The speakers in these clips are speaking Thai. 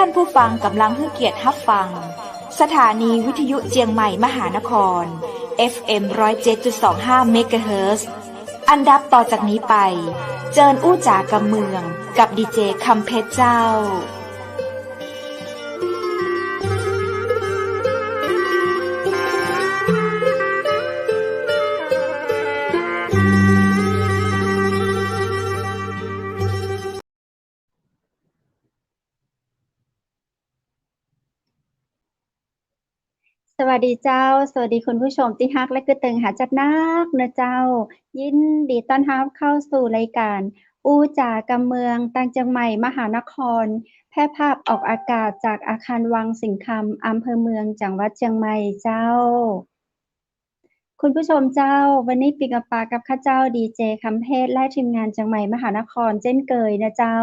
ท่านผู้ฟังกำลังให้เกียรติรับฟังสถานีวิทยุเจียงใหม่มหานคร FM 107.25 เมกะเฮิรตซ์อันดับต่อจากนี้ไปเจิญอู้จ๋ากำเมืองกับดีเจคำเพชรเจ้าสวัสดีเจ้าสวัสดีคุณผู้ชมที่ฮักและกระตึงหาจัดนักนะเจ้ายินดีต้อนรับเข้าสู่รายการอู้จ๋ากำเมืองตังเจียงใหม่มหานครแพร่ภาพออกอากาศจากอาคารวังสิงห์คำอำเภอเมืองจังหวัดเชียงใหม่เจ้าคุณผู้ชมเจ้าวันนี้ปิกปากับข้าเจ้าดีเจคำเพชรและทีมงานเชียงใหม่มหานครเช่นเคยนะเจ้า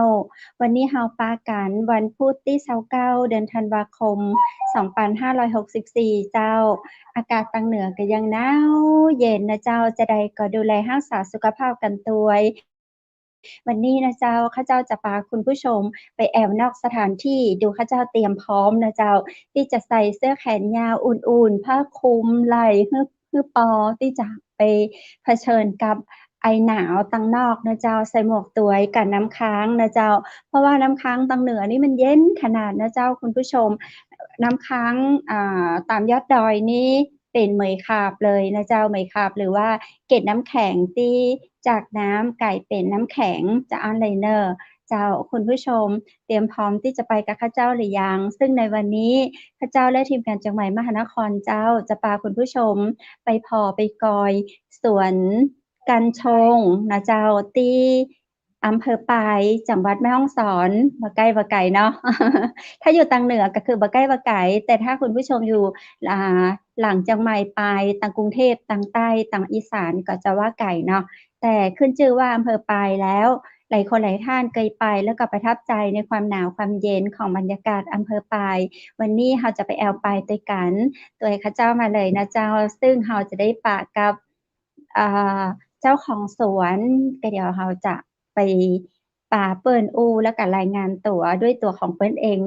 วันนี้เฮาปากันวันพุธที่29เดือนธันวาคม2564เจ้าอากาศทางเหนือก็ยังหนาวเย็นนะเจ้าจะได้ก็ดูแลรักษาสุขภาพกันด้วยวันนี้นะเจ้าข้าเจ้าจะพาคุณผู้ชมไปแอวนอกสถานที่ดูข้าเจ้าเตรียมพร้อมนะเจ้าที่จะใส่เสื้อแขนยาวอุ่นๆผ้าคลุมไหล่ฮื้อปอที่จะไปเผชิญกับไอหนาวตังนอกนะเจ้าใส่หมวกตวยกันน้ำค้างนะเจ้าเพราะว่าน้ำค้างตังเหนือนี่มันเย็นขนาดนะเจ้าคุณผู้ชมน้ำค้างตามยอดดอยนี่เป็นเหมยขาบเลยนะเจ้าเหมยขาบหรือว่าเกล็ดน้ำแข็งที่จากน้ำกลายเป็นน้ำแข็งจะอันไลเนอร์เจ้าคุณผู้ชมเตรียมพร้อมที่จะไปกับข้าเจ้าหรือยังซึ่งในวันนี้ข้าเจ้าและทีมงานเชียงใหม่มหานครเจ้าจะพาคุณผู้ชมไปไปกอยสวนกัญชงนะเจ้าที่อำเภอปายจังหวัดแม่ฮ่องสอนบ่ใกล้บ่ไกลเนาะ ถ้าอยู่ทางเหนือก็คือบ่ใกล้บ่ไกลแต่ถ้าคุณผู้ชมอยู่หลังเชียงใหม่ไปทางกรุงเทพทางใต้ทางอีสานก็จะว่าไกลเนาะแต่ขึ้นชื่อว่าอำเภอปายแล้วหลายคนหลายท่านเคยไปแล้วก็ประทับใจในความหนาวความเย็นของบรรยากาศอำเภอปายวันนี้เราจะไปแอวปายด้วยกันตัวข้าเจ้ามาเลยนะเจ้าซึ่งเราจะได้ปะกับเจ้าของสวนก็เดี๋ยวเราจะไปป่าเปิ้นอู้แล้วก็รายงานตัวด้วยตัวของเปิ้นเอง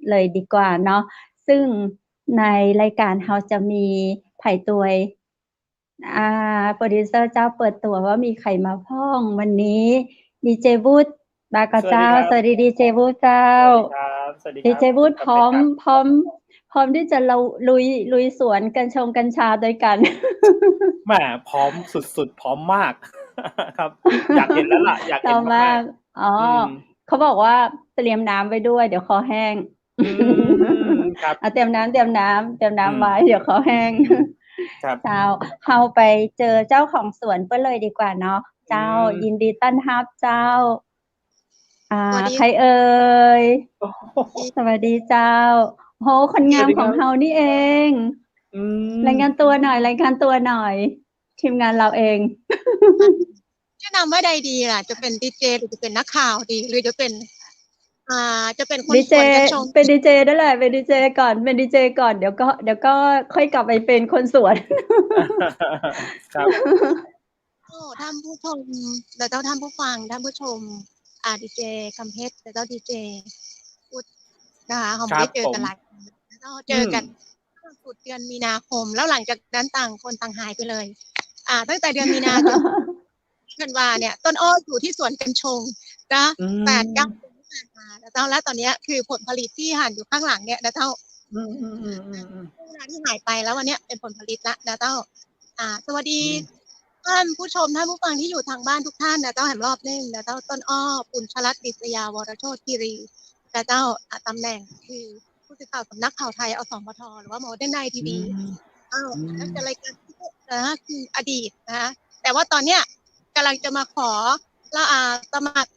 เลยดีกว่าเนาะซึ่งในรายการเราจะมีไผ่ตวยโปรดิวเซอร์เจ้าเปิดตัวว่ามีใครมาพ้องวันนี้ดีเจบูธบากเจ้าสวัสดีดีเจบูธเจ้าสวัสดีครับดีเจบูธพร้อมที่จะลุยสวนกัญชาด้วยกันแหมพร้อมสุดๆพร้อมมากครับอยากเห็นแล้วล่ะอยากเห็นมากเขาบอกว่าเตรียมน้ำไว้ด้วยเดี๋ยวคอแห้งครับเตรียมน้ำไว้เดี๋ยวคอแห้งเจ้าเฮาไปเจอเจ้าของสวนเปิ้นเลยดีกว่าเนาะเจ้ายินดีต้อนรับเจ้าใครเอ่ยสวัสดีเจ้าโหคนงามของเฮานี่เองรายงานตัวหน่อยทีมงานเราเองแนะนำว่าใดดีล่ะจะเป็นดีเจหรือจะเป็นนักข่าวดีหรือจะเป็นคนสวนกัญชงเป็นดีเจนั่นแหละเป็นดีเจก่อนเดี๋ยวก็ค่อยกลับไปเป็นคนสวนครับท่านผู้ชมแล้วท่านผู้ฟังท่านผู้ชมดีเจคำเพชรแล้วดีเจพูดนะคะเขาไม่ได้เจอกันหลายแล้วเจอกันสุดเดือนมีนาคมแล้วหลังจากนั้นต่างคนต่างหายไปเลยตั้งแต่เดือนมีนาจนธันวาเนี่ยต้นอ้ออยู่ที่สวนกัญชงนะ8-9 ปีที่ผ่านมาแล้วตอนนี้คือผลผลิตที่หันอยู่ข้างหลังเนี่ยนะเจ้าเวลาที่หายไปแล้ววันนี้เป็นผลผลิตแล้วนะเจ้าสวัสดีท่านผู้ชมท่านผู้ฟังที่อยู่ทางบ้านทุกท่านนะเจ้าแห่งรอบนึงนะเจ้าต้นอ้อปุญชรัตน์ดิษยาวรโชติคีรีนะเจ้าตำแหน่งคือผู้สื่อข่าวสำนักข่าวไทยอสมทหรือว่าโมเดิร์นไนท์ทีวีนั่นเป็นรายการที่คืออดีตนะแต่ว่าตอนเนี้ยกำลังจะมาขอแล้วสมัคร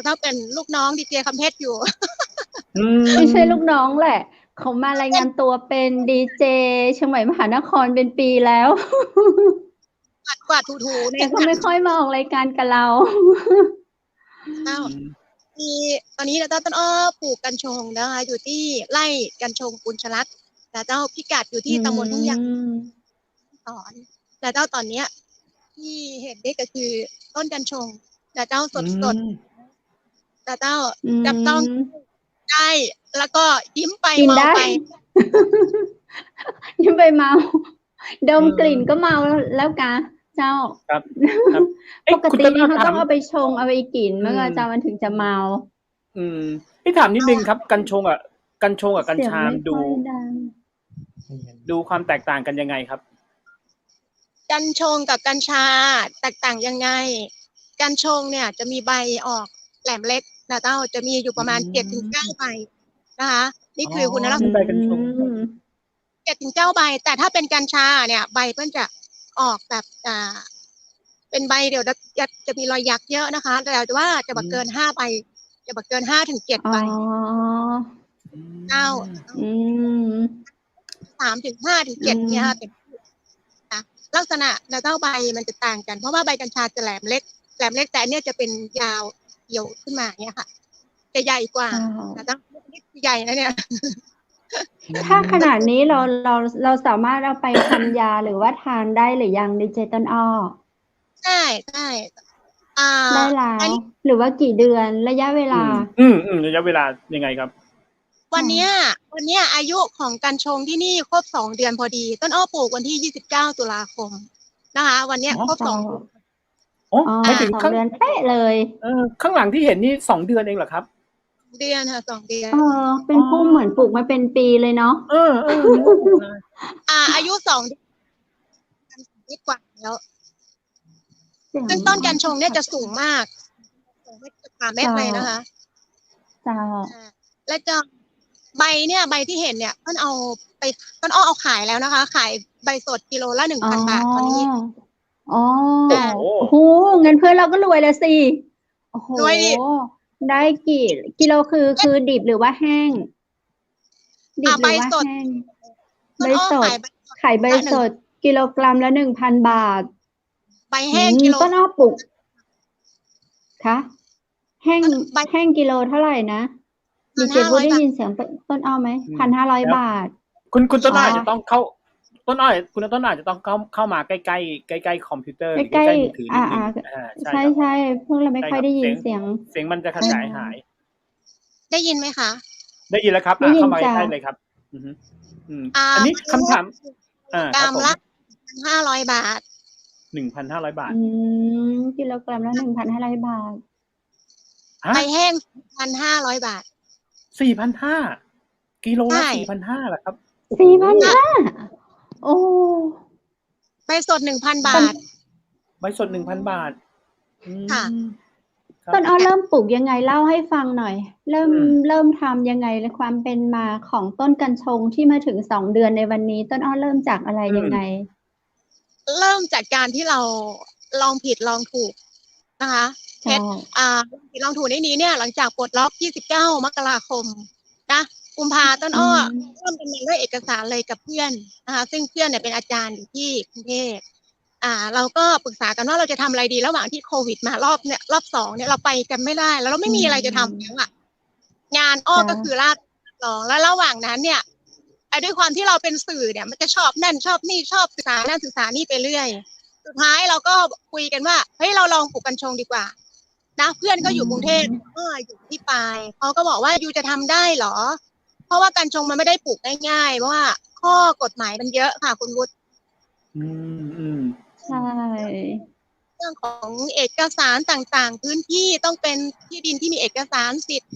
ถ้าเป็นลูกน้องดีเจคำเพชรอยู่ไม่ใช่ลูกน้องแหละเขามารายงานตัวเป็นดีเจเชียงใหม่มหานครเป็นปีแล้วกวาดถูๆแต่เขาไม่ค่อยมาออกรายการกับเราตอนนี้นะเจ้าต้นอ้อปลูกกัญชงนะคะอยู่ที่ไร่กัญชงปุญชรัตน์แต่เจ้าพิกัดอยู่ที่ตำบลทุ่งยางสอนแต่เจ้าตอนเนี้ยที่เห็นได้ก็คือต้นกัญชงแต่เจ้าสดแต่เจ้าจับต้อง ได้แล้วก็ยิ้มไป กิน เมา ได้ ไป ยังไปเมา ดม อืม กลิ่นก็เมาแล้วกะเจ้า ครับ ครับ เอ๊ะ ปก คุณ ติ ต้น นี่ อ้อ เขา ถา ต้อ ม งเอาไปชงเอาไปกิน อื เมื่อ ม เจ้ามันถึงจะเมา ถามนิดนึงครับ กัญชงกับกัญ เสียง ชา ไม่ ดู ค่อยดัง ดูความแตกต่างกันยังไงครับ? กัญชงกับกัญชาแตกต่างยังไง กัญชงเนี่ยจะมีใบออกแหลมเล็กนะเจ้า จะมีอยู่ประมาณ 7-9 ใบนะคะ นี่ อ๋อ คือคุณลักษ มี ณะ ใบกัญชง 7-9 ใบ แต่ถ้าเป็นกัญชาเนี่ยใบเพิ่นจะออกแบบ เป็นใบเดี่ยว จะมีรอยหยักเยอะนะคะ แต่ว่าจะ อื บ่เกิน ม 5 ใบ จะบ่เกิน 5-7 อ๋อ ใบ อื เจ้า ม อืม 3-5-7 เนี่ยค่ะ เต็มที่ ค่ะ ลักษณะนะเจ้า ใบมันจะต่างกัน เพราะว่าใบกัญชาจะแหลมเล็ก แต่อันเนี้ยจะเป็นยาวเหี่ยวขึ้นมา อย่างเงี้ยค่ะ จะใหญ่กว่า เจ้า นะเจ้า นี่คือใหญ่นะเนี่ย ถ้าขนาดนี้เราสามารถเอาไปทำยา หรือว่าทานได้หรือยังดีเจต้นอ้อ? ใช่ ๆ ได้แล้ อัน ว นี้ หรือว่ากี่เดือน ระยะเว อื ลา? ม ระยะเวลายังไงครับ? วันเนี้ยอายุของกัญชงที่นี่ครบ 2 เดือนพอดี ต้นอ้อปลูกวันที่ 29 ตุลาคมนะคะ วันเนี้ย อ๋อ ครบ เจ้า 2 เดือน อ๋อ อ๋อ หมายถึง 2 ข้าง เดือนเป๊ะเลย ข้างหลังที่เห็นนี่ 2 เดือนเองเหรอครับ? 2 เดือนค่ะ 2 เดือน เป็ อ๋ น อ พุ่มเหมือนปลูกมาเป็นปีเลยเนาะ นึกว่าปลูกนาน อายุ 2 เดือน นิดกว่าแล้ว เสียง ซึ่งต้นกัญชงเนี่ยจะสูงมาก 2 เมตร 3 เมตรเลยนะคะ เจ้า แล้วก็ใบเนี่ย ใบที่เห็นเนี่ย ต้นอ้อเอาขายแล้วนะคะ ขายใบสดกิโลละ อ๋อ 1,000 บาท ตอนนี้ อ๋อ โอ้โฮ โอ้โฮ งั้นเพื่อนเราก็รวยแล้วสิ โอ้โฮ รวยดิ ได้กี่กิโล คือดิบหรือว่าแห้ง? ดิบห ใบ รือว่า สด แห้ง? ต้ ใบ นอ้อ ส ขา ด ยใบสด ขายใบ ละ สดกิโลกรัมละ 1,000 บาท ใบแห้งกิโล ต้นอ้อปลูก คะ แห้ง ใบ แห้งกิโลเท่าไรนะ? ดีเจพูด 1,500 ได้ บาท ยินเสียง ต้นอ้อไหม? อืม 1,500 ครับ บาท คุณต้น อ๋ อ้ อ ออาจจะต้องเข้า คุณต้นอ้ออาจจะต้องเข้ามาใกล้ๆคอมพิวเตอร์ หรือ ใกล้ ใกล้ ๆ มือถือ ๆ นิดหนึ่ง ใช่ครับ ใช่ ๆ พวกเราไม่ ใช่ ค่อย ครับ ได้ยิ เสี น ยง เสียง เสียงมันจะขยายหาย ได้ยินไหมคะ ได้ยินแล้วครับ ได้ยิ เข้าน มา จ้ะ ใกล้ ๆ เลยครับ อือฮึ อันนี้คำถาม กิโลก ค รั รับ ม ผม ละ 1,500 บาท 1,500 บาท กิโลกรัมละ 1,500 บาท ฮะ? ใบแห้ง 1,500 บาท 4,500 กิโล ใช ละ ่ 4,500 เหรอครับ? โอ้โฮ 4,500 โอ้ ใบสด 1,000 บาท ใบสด 1,000 บาท ค่ะ ครับ ต้นอ้อเริ่มปลูกยังไง เล่าให้ฟังหน่อย เริ่มทำยังไง ความเป็นมาของต้นกัญชงที่มาถึง 2 เดือนในวันนี้ ต้นอ้อเริ่มจากอะไรยังไง? เริ่มจากการที่เราลองผิดลองถูกนะคะ เจ้า ลองผิดลองถูกในนี้เนี่ย หลังจากปลดล็อก 29 มกราคมนะ กุมภาต้นอ้อเริ่มดำเนินเรื่องเอกสารเลยกับเพื่อนนะคะ ซึ่งเพื่อนเนี่ยเป็นอาจารย์อยู่ที่กรุงเทพ เราก็ปรึกษากันว่าเราจะทำอะไรดี ระหว่างที่โควิดมารอบ 2 เนี่ย เราไปกันไม่ได้ แล้วเราไม่มีอะไรจะทำแล้วอะ งานอ้อก็คือราษฎร แล้วระหว่างนั้นเนี่ย ด้วยความที่เราเป็นสื่อเนี่ยมันจะชอบนั่นชอบนี่ ชอบศึกษานั่นศึกษานี่ไปเรื่อย สุดท้ายเราก็คุยกันว่า เฮ้ย เราลองปลูกกัญชงดีกว่านะ เพื่อนก็อยู่กรุงเทพ อยู่ที่ปาย เขาก็บอกว่า "ยูจะทำได้เหรอ?" เพราะว่ากัญชงมันไม่ได้ปลูกง่าย ๆ เพราะว่าข้อกฎหมายมันเยอะค่ะคุณวุฒิ ใช่ เรื่องของเอกสารต่างๆ พื้นที่ต้องเป็นที่ดินที่มีเอกสารสิทธิ์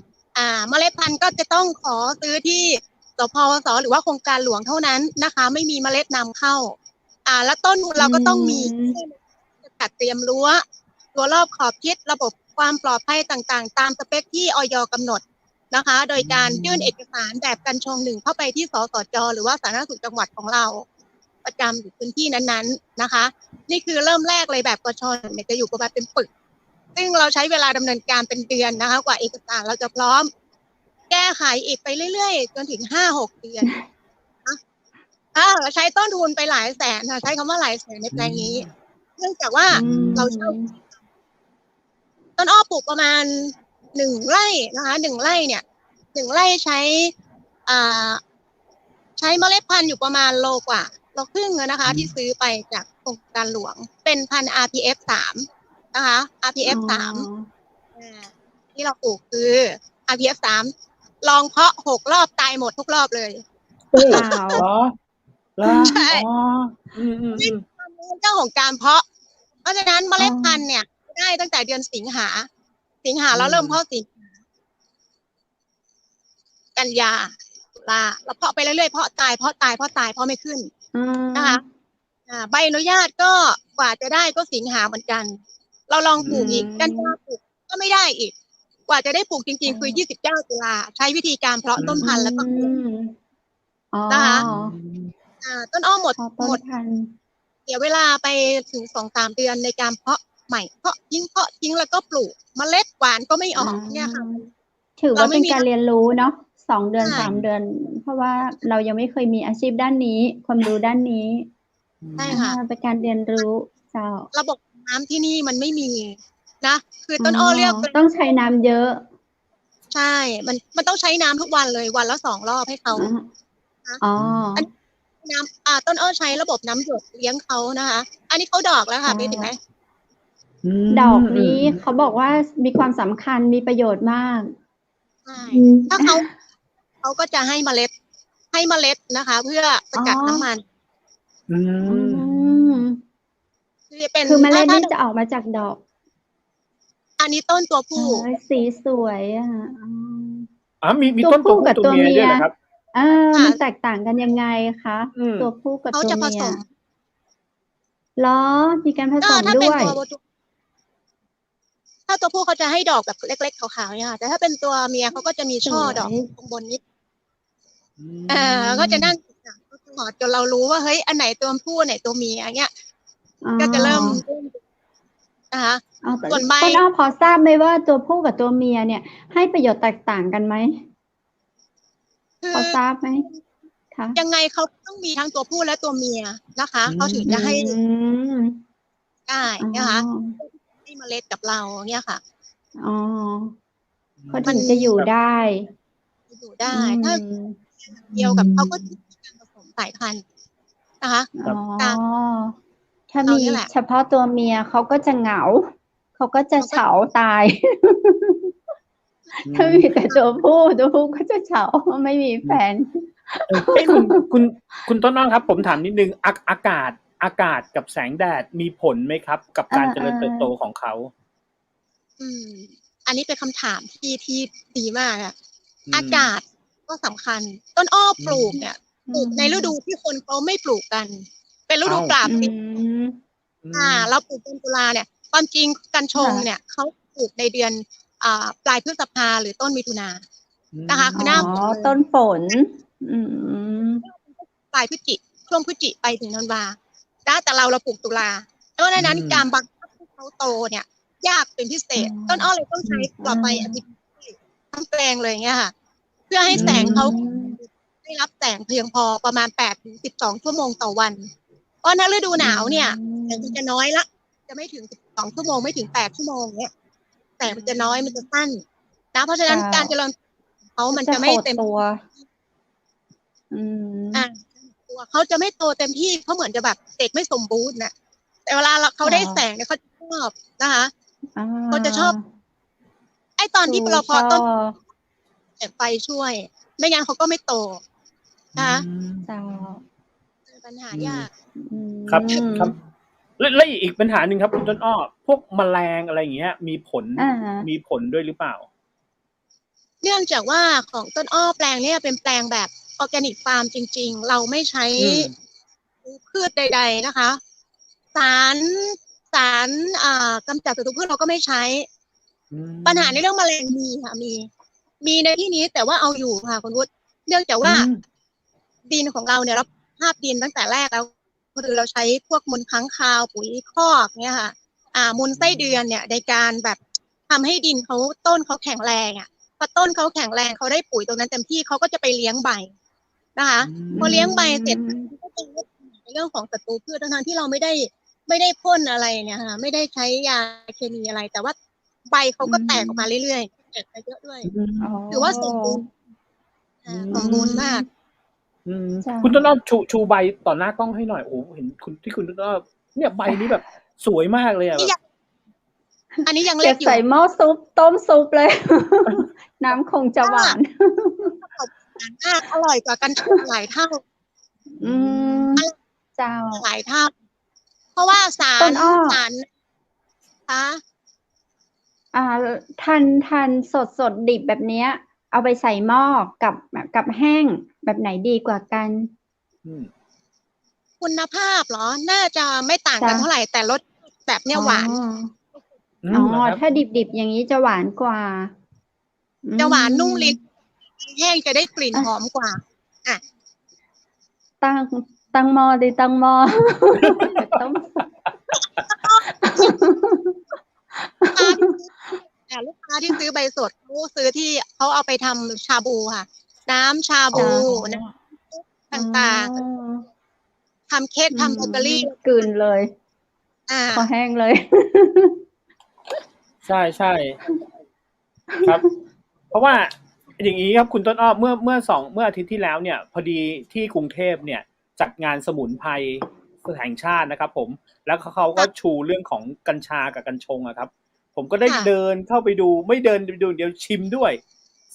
เมล็ดพันธุ์ก็จะต้องขอซื้อที่สพวส. หรือว่าโครงการหลวงเท่านั้นนะคะ ไม่มีเมล็ดนำเข้า แล้วต้นทุนเราก็ต้องมี จัดเตรียมรั้วรอบขอบชิด ระบบความปลอดภัยต่างๆ ตามสเปกที่อย.กำหนดนะคะ โดยการยื่นเอกสารแบบกัญชง 1 เข้าไปที่สสจ. หรือว่าสาธารณสุขจังหวัดของเรา ประจำอยู่พื้นที่นั้นๆนะคะ นี่คือเริ่มแรกเลยแบบกช. 1 เนี่ยจะอยู่ประมาณเป็นปึก ซึ่งเราใช้เวลาดำเนินการเป็นเดือนนะคะ กว่าเอกสารเราจะพร้อม แก้ไขอีกไปเรื่อยๆ จนถึง 5-6 เดือนใช้ต้นทุนไปหลายแสนค่ะ ใช้คำว่าหลายแสนในแปลงนี้ เนื่องจากว่าเราเช่า ต้นอ้อปลูกประมาณ 1 ไร่นะคะ 1 ไร่เนี่ย 1 ไร่ใช้เมล็ดพันธุ์อยู่ประมาณโลกว่า โลครึ่งนะคะ ที่ซื้อไปจากโครงการหลวง เป็นพันธุ์ RPF3 นะคะ RPF3 ที่เราปลูกคือ RPF3 ลองเพาะ6 รอบตายหมดทุกรอบเลย อ้าว เหรอเหรอ ใช่ อ๋ออืม เรื่องของการเพาะ เพราะฉะนั้นเมล็ดพันธุ์เนี่ยได้ตั้งแต่เดือนสิงหาแล้วเริ่มเพาะสิงหากันยาตุลาเราเพาะไปเรื่อยๆเพาะตายเพาะไม่ขึ้นนะคะใบอนุญาตก็กว่าจะได้ก็สิงหาเหมือนกัน เราลองปลูกอีกกันยาปลูกก็ไม่ได้อีก กว่าจะได้ปลูกจริงๆคือ29 ตุลาใช้วิธีการเพาะต้นพันธุ์แล้วก็นะคะต้นอ้อหมดเสียเวลาไปถึง 2-3 เดือนในการเพาะใหม่เพาะทิ้งแล้วก็ปลูกเมล็ดหวานก็ไม่ออกเนี่ยค่ะ ถือว่าเป็นการเรียนรู้เนาะ2 เดือน 3 เดือน เพราะว่าเรายังไม่เคยมีอาชีพด้านนี้ความรู้ด้านนี้ใช่ค่ะเป็นการเรียนรู้เจ้าระบบน้ำที่นี่มันไม่มีนะคือต้นอ้อเรียกต้องใช้น้ำเยอะใช่มันต้องใช้น้ำทุกวันเลยวันละ2 รอบให้เขาน้ำต้นอ้อใช้ระบบน้ำหยดเลี้ยงเขานะคะอันนี้เขาดอกแล้วค่ะเห็นไหมดอกนี้เขาบอกว่ามีความสำคัญมีประโยชน์มากถ้าเขาก็จะให้เมล็ดนะคะ เพื่อสกัดน้ำมันคือเมล็ดนี่จะออกมาจากดอกอันนี้ต้นตัวผู้สีสวยมีต้นตัวผู้กับตัวเมียด้วยครับมันแตกต่างกันยังไงคะตัวผู้กับตัวเมียเขาจะผสมล้อมีการผสมด้วยถ้าตัวผู้เขาจะให้ดอกแบบเล็กๆขาวๆเนี่ยค่ะแต่ถ้าเป็นตัวเมียเขาก็จะมีช่อดอกตรงบนนิดก็จะนั่งตลอดจนเรารู้ว่าเฮ้ยอันไหนตัวผู้ไหนตัวเมียเงี้ยก็จะเริ่มนะคะส่วนใบต้นอ้อพอทราบไหมว่าตัวผู้กับตัวเมียเนี่ยให้ประโยชน์แตกต่างกันไหมพอทราบไหมคะยังไงเขาต้องมีทั้งตัวผู้และตัวเมียนะคะเขาถึงจะให้ได้นะคะให้เมล็ดกับเราเนี่ยค่ะเขาถึงจะอยู่ได้ถ้าเดียวกับเขาก็จะมีการผสมสายพันธุ์นะคะถ้ามีเฉพาะตัวเมียเขาก็จะเหงาเขาก็จะเฉาตายถ้ามีแต่ตัวผู้ก็จะเฉาไม่มีแฟนคุณต้นอ้อครับผมถามนิดนึงอากาศกับแสงแดดมีผลไหมครับกับการเจริญเติบโตของเขาอันนี้เป็นคำถามที่ดีมากอะอากาศก็สำคัญต้นอ้อปลูกเนี่ยปลูกในฤดูที่คนเขาไม่ปลูกกันเป็นฤดูปราบพริกเราปลูกเดือนตุลาเนี่ยความจริงกัญชงเนี่ยเขาปลูกในเดือนปลายพฤษภาหรือต้นมิถุนายนนะคะคือหน้าต้นฝนปลายพฤศจิช่วงพฤศจิไปถึงธันวาแต่เราปลูกตุลาเพราะฉะนั้นการบังคับให้เขาโตเนี่ยยากเป็นพิเศษต้นอ้อเลยต้องใช้ต่อไปอาทิตย์ทั้งแปลงเลยเงี้ยค่ะเพื่อให้แสงเขาได้รับแสงเพียงพอประมาณ8-12 ชั่วโมงต่อวันเพราะในฤดูหนาวเนี่ยแสงจะน้อยละจะไม่ถึง12 ชั่วโมงไม่ถึง8 ชั่วโมงเนี้ยแสงมันจะน้อยมันจะสั้นนะเพราะฉะนั้นการเจริญเขามันจะไม่เต็มตัวตัวเขาจะไม่โตเต็มที่เขาเหมือนจะแบบเด็กไม่สมบูรณ์น่ะแต่เวลาเขาได้แสงเนี่ยเขาชอบนะคะเขาจะชอบไอ้ตอนที่เราพอต้นแต่ไฟช่วยไม่งั้นเขาก็ไม่โตนะคะปัญหายากครับและอีกปัญหาหนึ่งครับคุณต้นอ้อพวกแมลงอะไรอย่างเงี้ยมีผลด้วยหรือเปล่าเนื่องจากว่าของต้นอ้อแปลงเนี่ยเป็นแปลงแบบออร์แกนิกฟาร์มจริงๆเราไม่ใช้พืชใดๆนะคะสารกำจัดศัตรูพืชเราก็ไม่ใช้ปัญหาในเรื่องแมลงมีค่ะมีในที่นี้แต่ว่าเอาอยู่ค่ะคุณวุฒิเนื่องจากว่าดินของเราเนี่ยเราภาพดินตั้งแต่แรกแล้วคือเราใช้พวกมูลค้างคาวปุ๋ยคอกเนี่ยค่ะมูลไส้เดือนเนี่ยในการแบบทำให้ดินเขาต้นเขาแข็งแรงพอต้นเขาแข็งแรงเขาได้ปุ๋ยตรงนั้นเต็มที่เขาก็จะไปเลี้ยงใบนะคะพอเลี้ยงใบเสร็จก็จะลดในเรื่องของศัตรูพืชทั้งที่เราไม่ได้พ่นอะไรเนี่ยค่ะไม่ได้ใช้ยาเคมีอะไรแต่ว่าใบเขาก็แตกออกมาเรื่อยๆแตกไปเยอะด้วยถือว่าสมบูรณ์มากคุณต้นอ้อชูใบต่อหน้ากล้องให้หน่อยโอ้เห็นคุณต้นอ้อเนี่ยใบนี้แบบสวยมากเลยอันนี้ยังเล็กอยู่ใส่หม้อซุปต้มซุปเลย น้ำคงจะหวาน อร่อยกว่ากันชงหลายเท่า เจ้า หลายเท่า เพราะว่าสาร ต้นอ้อ คะ ทันสดดิบแบบเนี้ย เอาไปใส่หม้อกับแห้งแบบไหนดีกว่ากัน คุณภาพเหรอ น่าจะไม่ต่างกันเท่าไหร่ แต่รสแบบเนี้ยหวาน ถ้าดิบอย่างนี้จะหวานกว่า จะหวานนุ่มลิ้นแห้งจะได้กลิ่นหอมกว่า ตั้งหม้อดิตั้งหม้อ ต้ม ลูกค้าที่ซื้อใบสดเขาซื้อที่เขาเอาไปทำชาบูค่ะ น้ำชาบูต่างๆทำเค้กทำเบเกอรี่ กลืนเลยคอแห้งเลย ใช่ใช่ครับ เพราะว่าอย่างนี้ครับคุณต้นอ้อเมื่ออาทิตย์ที่แล้วเนี่ย พอดีที่กรุงเทพเนี่ยจัดงานสมุนไพรแห่งชาตินะครับผมแล้วเขาก็ชูเรื่องของกัญชากับกัญชงอะครับผมก็ได้เดินเข้าไปดูไม่เดินไปดูเดี๋ยวชิมด้วย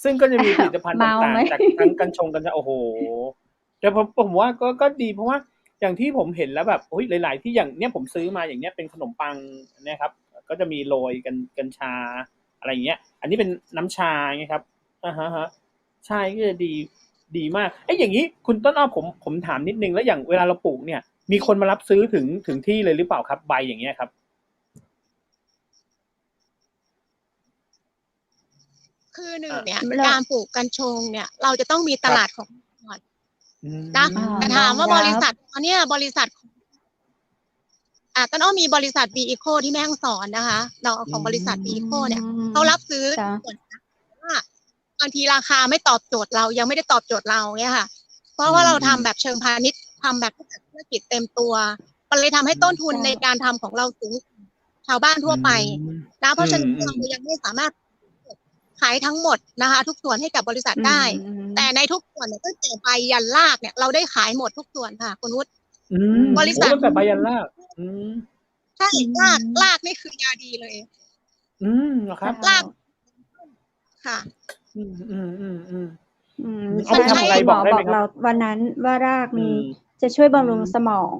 ซึ่งก็จะมีผลิตภัณฑ์ต่างๆจากทั้งกัญชงกัญชาโอ้โหแต่ผมว่าก็ดีเพราะว่าอย่างที่ผมเห็นแล้วแบบโอ้ยหลายๆที่อย่างเนี้ยผมซื้อมาอย่างเนี้ยเป็นขนมปังเนี่ยครับก็จะมีโรยกัญชาอะไรอย่างเงี้ยอันนี้เป็นน้ำชาไงครับใช่ก็จะดีมากอย่างนี้คุณต้นอ้อผมถามนิดนึงแล้วอย่างเวลาเราปลูกเนี่ยมีคนมารับซื้อถึงที่เลยหรือเปล่าครับใบอย่างเงี้ยครับคือหนึ่งเนี่ยการปลูกกัญชงเนี่ยเราจะต้องมีตลาดของก่อนนะแต่ถามว่าบริษัทเนี่ยบริษัทต้นอ้อมีบริษัท B Eco ที่แม่ฮ่องสอนนะคะเราของบริษัท B Eco เนี่ยเขารับซื้อส่วนว่าบางทีราคาไม่ตอบโจทย์เรายังไม่ได้ตอบโจทย์เราเนี่ยค่ะเพราะว่าเราทำแบบเชิงพาณิชย์ทำแบบธุรกิจเต็มตัวมันเลยทำให้ต้นทุนในการทำของเราสูงชาวบ้านทั่วไปนะเพราะฉะนั้นเรายังไม่สามารถขายทั้งหมดนะคะทุกส่วนให้กับบริษัทได้แต่ในทุกส่วนเนี่ยตั้งแต่ใบยันรากเนี่ยเราได้ขายหมดทุกส่วนค่ะคุณวุฒิบริษัทตั้งแต่ใบยันรากใช่รากนี่คือยาดีเลยเหรอครับรากค่ะมันใช้หมอบอกเราวันนั้นว่ารากมีจะช่วยบำรุงสมอง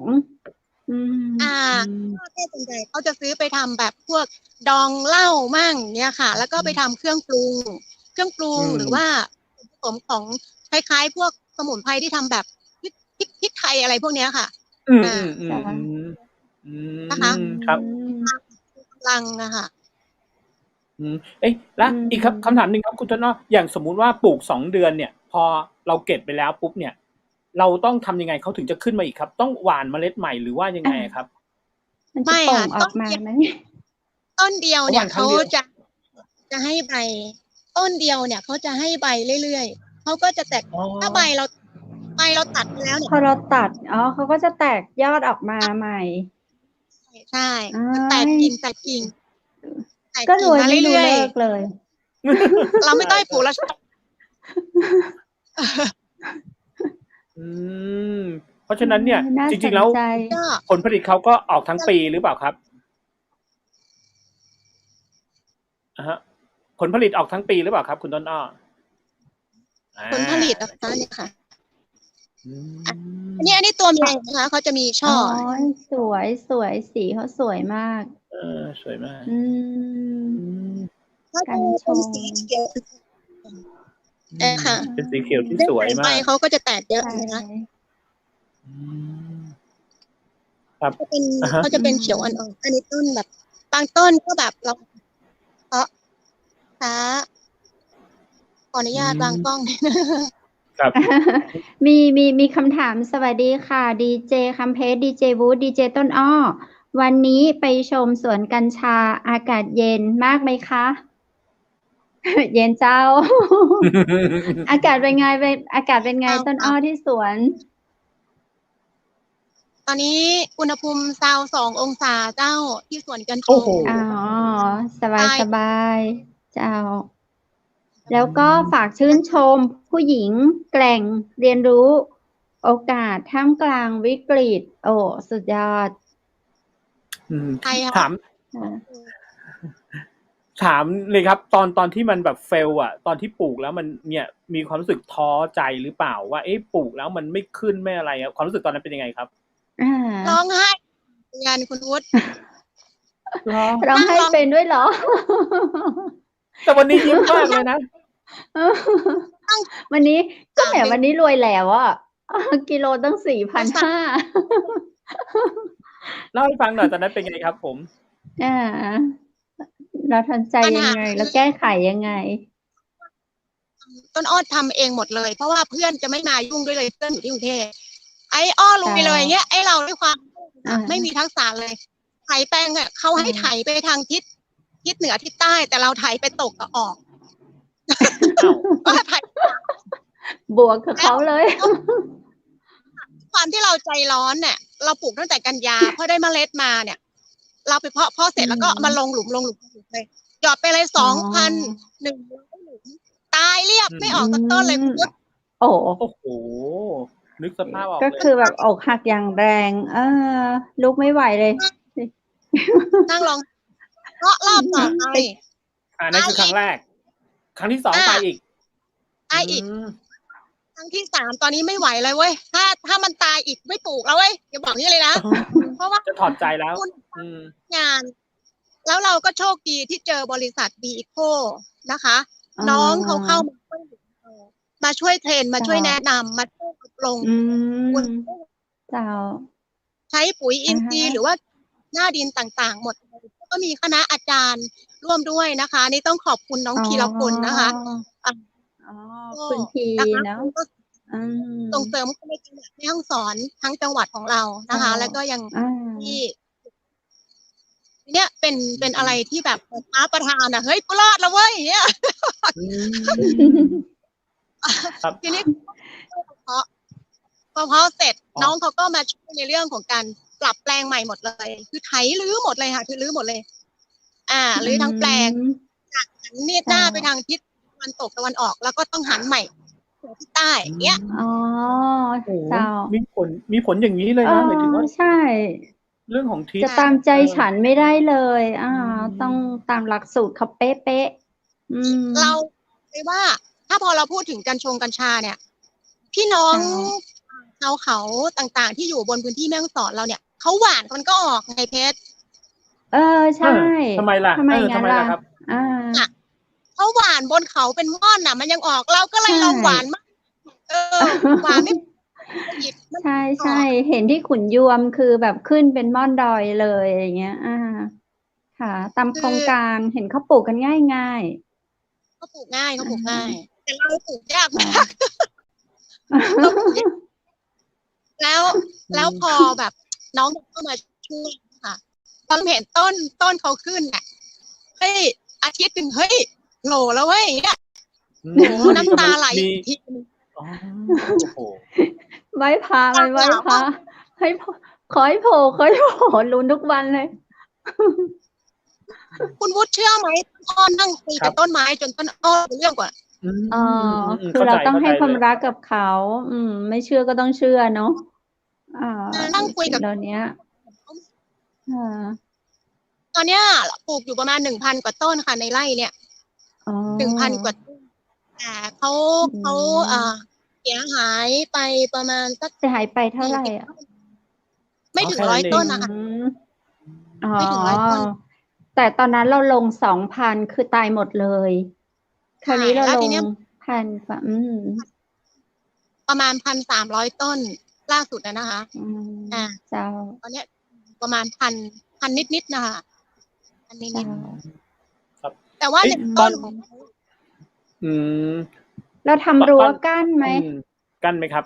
ส่วนใหญ่เขาจะซื้อไปทำแบบพวกดองเหล้ามั่งเนี่ยค่ะแล้วก็ไปทำเครื่องปรุงหรือว่าผสมของคล้ายๆพวกสมุนไพรที่ทำแบบพริกไทยอะไรพวกเนี้ยค่ะนะคะครับกำลังนะคะแล้วอีกครับคำถามหนึ่งครับคุณต้นอ้ออย่างสมมุติว่าปลูก2 เดือนเนี่ยพอเราเก็บไปแล้วปุ๊บเนี่ยเราต้องทำยังไงเขาถึงจะขึ้นมาอีกครับต้องหว่านเมล็ดใหม่หรือว่ายังไงครับไม่ค่ะต้นเดียวเนี่ยเขาจะให้ใบต้นเดียวเนี่ยเขาจะให้ใบเรื่อยๆเขาก็จะแตกถ้าใบเราตัดแล้วเนี่ยพอเราตัดเขาก็จะแตกยอดออกมาใหม่ใช่แตกกิ่งก็รวยไม่เลิกเลยเราไม่ต้องปลูกแล้วเพราะฉะนั้นเนี่ยจริงๆแล้วผลผลิตเขาก็ออกทั้งปีหรือเปล่าครับผลผลิตออกทั้งปีหรือเปล่าครับคุณต้นอ้อผลผลิตเนี่ยค่ะอันนี้ตัวเมียนะคะเขาจะมีช่อสวยสีเขาสวยมากสวยมากกันชงสีเขียวค่ะเป็นสีเขียวที่สวยมากเขาก็จะแตกเยอะนะคะครับเขาจะเป็นเขียวอ่อนๆอันนี้ต้นแบบบางต้นก็แบบเราขออนุญาตวางกล้องครับมีคำถามสวัสดีค่ะดีเจคัมเพสดีเจวูดดีเจต้นอ้อวันนี้ไปชมสวนกัญชาอากาศเย็นมากไหมคะเย็นเจ้า อากาศเป็นไงต้นอ้อที่สวนตอนนี้อุณหภูมิ22 องศาเจ้าที่สวนกัญชงสบายเจ้าแล้วก็ฝากชื่นชมผู้หญิงแกร่งเรียนรู้โอกาสท่ามกลางวิกฤตโอ้สุดยอดถาม ถามเลยครับ ตอนที่มันแบบเฟลอ่ะ ตอนที่ปลูกแล้วมันเนี่ยมีความรู้สึกท้อใจหรือเปล่าว่าปลูกแล้วมันไม่ขึ้นไม่อะไรอ่ะความรู้สึกตอนนั้นเป็นยังไงครับ ร้องไห้งานคุณวุฒิ ร้องไห้เป็นด้วยเหรอ แต่วันนี้ยิ้มมากเลยนะ วันนี้ก็แหมวันนี้รวยแล้วอ่ะกิโลตั้ง4,500เล่าให้ฟังหน่อยตอนนั้นเป็นไงครับผม เราทำใจยังไงแล้วแก้ไขยังไง ต้นอ้อทำเองหมดเลยเพราะว่าเพื่อนจะไม่มายุ่งด้วยเลยเพื่อนอยู่ที่กรุงเทพไอ้อ้อลุยเลยเงี้ยไอ้เราด้วยความไม่มีทักษะเลยไถแปลงอ่ะเขาให้ไถไปทางทิศเหนือทิศใต้แต่เราไถไปตกกับออกก็ไถ บวกกับเขาเลย ความที่เราใจร้อนเนี่ยเราปลูกตั้งแต่กันยาพอได้เมล็ดมาเนี่ย เราไปเพาะเสร็จแล้วก็มาลงหลุมเลยหยอดไปเลย2,100 หลุมตายเรียบไม่ออกสักต้นเลยคุณวุฒิ โอ้ โอ้โห นึกสภาพออก ก็ เลย คือแบบอกหักอย่างแรง ลุกไม่ไหวเลย นั่งลองเพราะรอบต่อไป นั่นคือครั้งแรก ครั้งที่2ไปอีก อีกครั้งที่3ตอนนี้ไม่ไหวเลยเว้ยถ้ามันตายอีกไม่ปลูกแล้วเว้ยอย่าบอกนี่เลยนะ เพราะว่า จะถอดใจแล้ว งาน แล้วเราก็โชคดีที่เจอบริษัทบีอีโคนะคะ น้องเขาเข้ามาช่วยเทรนมาช่วยแนะนำมาช่วยอบรมใช้ปุ๋ยอินทรีย์หรือว่าหน้าดินต่างๆหมดก็มีคณะอาจารย์ร่วมด้วยนะคะนี่ต้องขอบคุณน้องพีรพลนะคะคุณพีเนาะส่งเสริมในจังหวัดแม่ฮ่องสอนทั้งจังหวัดของเรานะคะ แล้วก็ยังที่เนี่ยเป็นอะไรที่แบบท้าประธานอ่ะเฮ้ยกูรอดแล้วเว้ยเนี่ยทีนี้พอเสร็จน้องเขาก็มาช่วยในเรื่องของการปรับแปลงใหม่หมดเลยคือไถรื้อหมดเลยค่ะคือรื้อหมดเลยรื้อทั้งแปลงจากหันหน้าไปทางทิศตะวันตกตะวันออกแล้วก็ต้องหันใหม่ทิศใต้เนี้ยมีผลอย่างนี้เลยนะหมายถึงว่าใช่เรื่องของทิศจะตามใจฉันไม่ได้เลยต้องตามหลักสูตรเขาเป๊ะๆเราเลยว่าถ้าพอเราพูดถึงกัญชาเนี่ยพี่น้องชาวเขาต่างๆที่อยู่บนพื้นที่แม่ฮ่องสอนเราเนี่ยเขาหวานมันก็ออกไงเพชรใช่ทำไมล่ะครับเขาหวานบนเขาเป็นม่อนน่ะมันยังออกเราก็เลยลองหวานมากหวานไม่ใช่ใช่เห็นที่ขุนยวมคือแบบขึ้นเป็นม่อนดอยเลยอย่างเงี้ยค่ะตามโครงการเห็นเขาปลูกกันง่ายเขาปลูกง่ายแต่เราปลูกยากมากแล้วพอแบบน้องเข้ามาช่วยค่ะตอนเห็นต้นเขาขึ้นเนี่ยเฮ้ยอาทิตย์หนึ่งเฮ้ยโหลแล้วเว้ยเนี่ยน้ำตาไหลทีไว้พาให้ขอให้โผล่ลุ้นทุกวันเลยคุณวุฒิเชื่อไหมอ้อนนั่งคุยกับต้นไม้จนต้นอ้อเรื่องกว่าคือเราต้องให้ความรักกับเขาไม่เชื่อก็ต้องเชื่อเนาะนั่งคุยกับตอนเนี้ยปลูกอยู่ประมาณ 1,000 กว่าต้นค่ะในไร่เนี่ย 1,000 กว่าต้นแต่เขาเสียหายไปประมาณสักเสียหายไปเท่าไหร่ไม่ถึง100 ต้นนะคะไม่ถึง100 ต้นแต่ตอนนั้นเราลง 2,000 คือตายหมดเลยคราวนี้เราลง1,000 กว่าประมาณ 1,300 ต้นล่าสุดนะคะตอนนี้ประมาณพันนิดๆนะคะพันนิดๆแต่ว่าในต้นของเราทำรั้วกั้นไหมครับ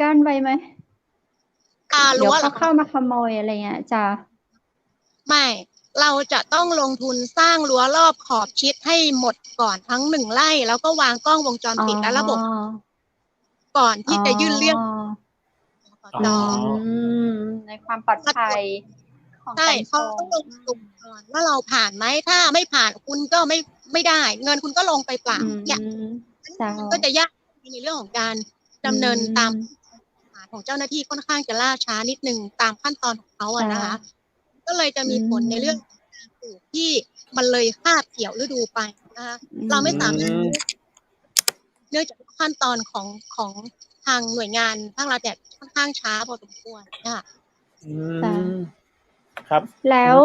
กั้นไว้ไหมเดี๋ยวเขาเข้ามาขโมยอะไรเงี้ยจ้ะไม่เราจะต้องลงทุนสร้างรั้วรอบขอบชิดให้หมดก่อนทั้ง1 ไร่แล้วก็วางกล้องวงจรปิดและระบบก่อนที่จะยื่นเรื่องในความปลอดภัยใช่เขาต้องลงทุนก่อนว่าเราผ่านไหมถ้าไม่ผ่านคุณก็ไม่ได้เงินคุณก็ลงไปเปล่าเนี่ยก็จะยากในเรื่องของการดำเนินตามของเจ้าหน้าที่ค่อนข้างจะล่าช้านิดนึงตามขั้นตอนของเขานะคะก็เลยจะมีผลในเรื่องการปลูกที่ มันเลยคาบเกี่ยวฤดูไปนะคะเราไม่สามารถเนื่องจากขั้นตอนของทางหน่วยงานภาครัฐเนี่ยค่อนข้างช้าพอสมควรนะคะครับแล้ว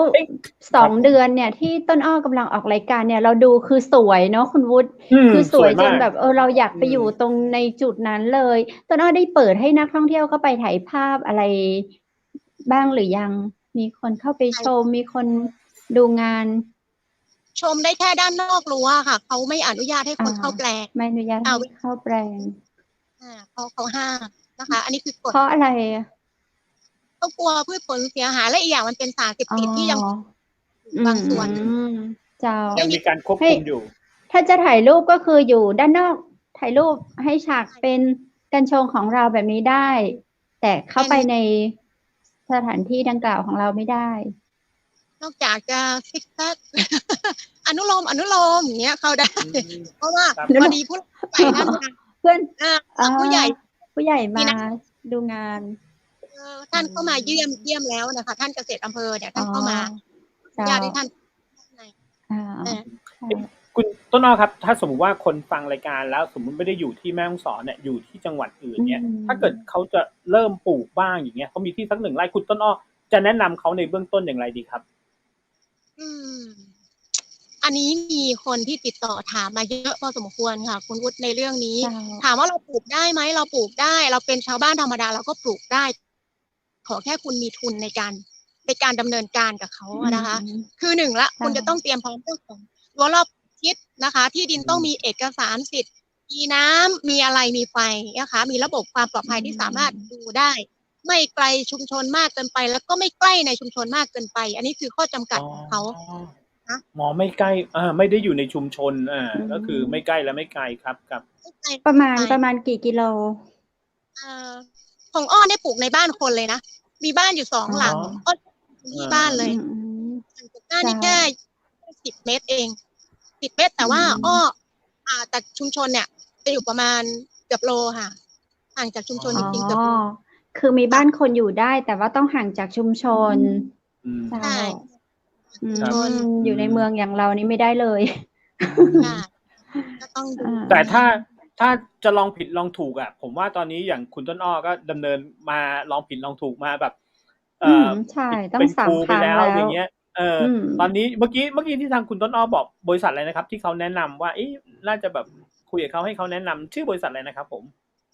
2 เดือนเนี่ยที่ต้นอ้อกำลังออกรายการเนี่ยเราดูคือสวยเนาะคุณวุฒิคือสวยจนแบบเราอยากไปอยู่ตรงในจุดนั้นเลยต้นอ้อได้เปิดให้นักท่องเที่ยวเข้าไปถ่ายภาพอะไรบ้างหรือยังมีคนเข้าไปชมมีคนดูงานชมได้แค่ด้านนอกรั้วค่ะเขาไม่อนุญาตให้คนเข้าแปลงไม่อนุญาตให้เข้าแปลงเขาห้ามนะคะอันนี้คือกฎเพราะอะไรเขากลัวพืชผลเสียหายและอีกอย่างมันเป็นสารเสพติดที่ยังบางส่วนยังมีการควบคุมอยู่ถ้าจะถ่ายรูปก็คืออยู่ด้านนอกถ่ายรูปให้ฉากเป็นกัญชงของเราแบบนี้ได้ แต่เข้าไปในสถานที่ดังกล่าวของเราไม่ได้นอกจากจะซิกแซกอนุโลมอย่างเงี้ยเข้าได้เพราะว่าพอดีผู้ใหญ่นั่นเพื่อนผู้ใหญ่มาดูงานท่านเข้ามาเยี่ยมแล้วนะคะท่านเกษตรอำเภอเนี่ยท่านเข้ามาญาติท่านคุณต้นอ้อครับถ้าสมมติว่าคนฟังรายการแล้วสมมติไม่ได้อยู่ที่แม่ฮ่องสอนเนี่ยอยู่ที่จังหวัดอื่นเนี่ยถ้าเกิดเขาจะเริ่มปลูกบ้างอย่างเงี้ยเขามีที่สัก1 ไร่คุณต้นอ้อจะแนะนำเขาในเบื้องต้นอย่างไรดีครับอันนี้มีคนที่ติดต่อถามมาเยอะพอสมควรค่ะคุณวุฒิในเรื่องนี้ถามว่าเราปลูกได้ไหมเราปลูกได้เราเป็นชาวบ้านธรรมดาเราก็ปลูกได้ขอแค่คุณมีทุนในการดำเนินการกับเขานะคะคือ1ละคุณจะต้องเตรียมพร้อมเรื่องของรั้วรอบทิศนะคะที่ดินต้องมีเอกสารสิทธิ์มีน้ำมีอะไรมีไฟนะคะมีระบบความปลอดภัยที่สามารถดูได้ไม่ไกลชุมชนมากเกินไปแล้วก็ไม่ใกล้ในชุมชนมากเกินไปอันนี้คือข้อจำกัดของเขาหมอไม่ใกล้ไม่ได้อยู่ในชุมชนก็คือไม่ใกล้และไม่ไกลครับกับประมาณกี่กิโลของอ้อได้ปลูกในบ้านคนเลยนะมีบ้านอยู่2 หลังอ้อที่บ้านเลยบ้านนี่แค่10 เมตรเอง10 เมตรแต่ว่าอ้อจากชุมชนเนี่ยจะอยู่ประมาณเกือบโลค่ะห่างจากชุมชนจริงๆเกือบโลคือมีบ้านคนอยู่ได้แต่ว่าต้องห่างจากชุมชนใช่อยู่ในเมืองอย่างเรานี่ไม่ได้เลยก็ต้องดูแต่ถ้าจะลองผิดลองถูกผมว่าตอนนี้อย่างคุณต้นอ้อก็ดำเนินมาลองผิดลองถูกมาแบบใช่ต้อง3 ครั้งแล้วอย่างเงี้ยตอนนี้เมื่อกี้ที่ทางคุณต้นอ้อบอกบริษัทอะไรนะครับที่เขาแนะนำว่าน่าจะแบบคุยกับเขาให้เขาแนะนำชื่อบริษัทอะไรนะครับผม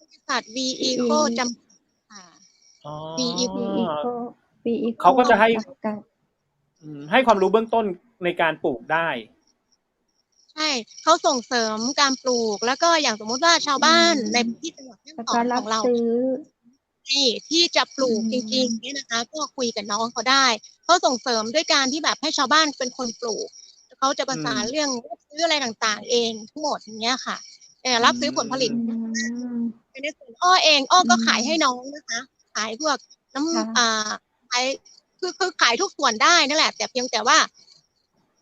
บริษัท V Eco จำกัดV Eco เขาก็จะให้ความรู้เบื้องต้นในการปลูกได้ใช่เขาส่งเสริมการปลูกแล้วก็อย่างสมมติว่าชาวบ้านในที่จังหวัดแม่ฮ่องสอนของเราที่จะปลูกจริงๆเนี่ยนะคะก็คุยกับน้องเขาได้เขาส่งเสริมด้วยการที่แบบให้ชาวบ้านเป็นคนปลูกเขาจะประสานเรื่องซื้ออะไรต่างๆเองทั้งหมดอย่างเงี้ยค่ะรับซื้อผลผลิตในส่วนอ้อเองอ้อก็ขายให้น้องนะคะขายพวกน้ำขายคือขายทุกส่วนได้นั่นแหละแต่เพียงแต่ว่า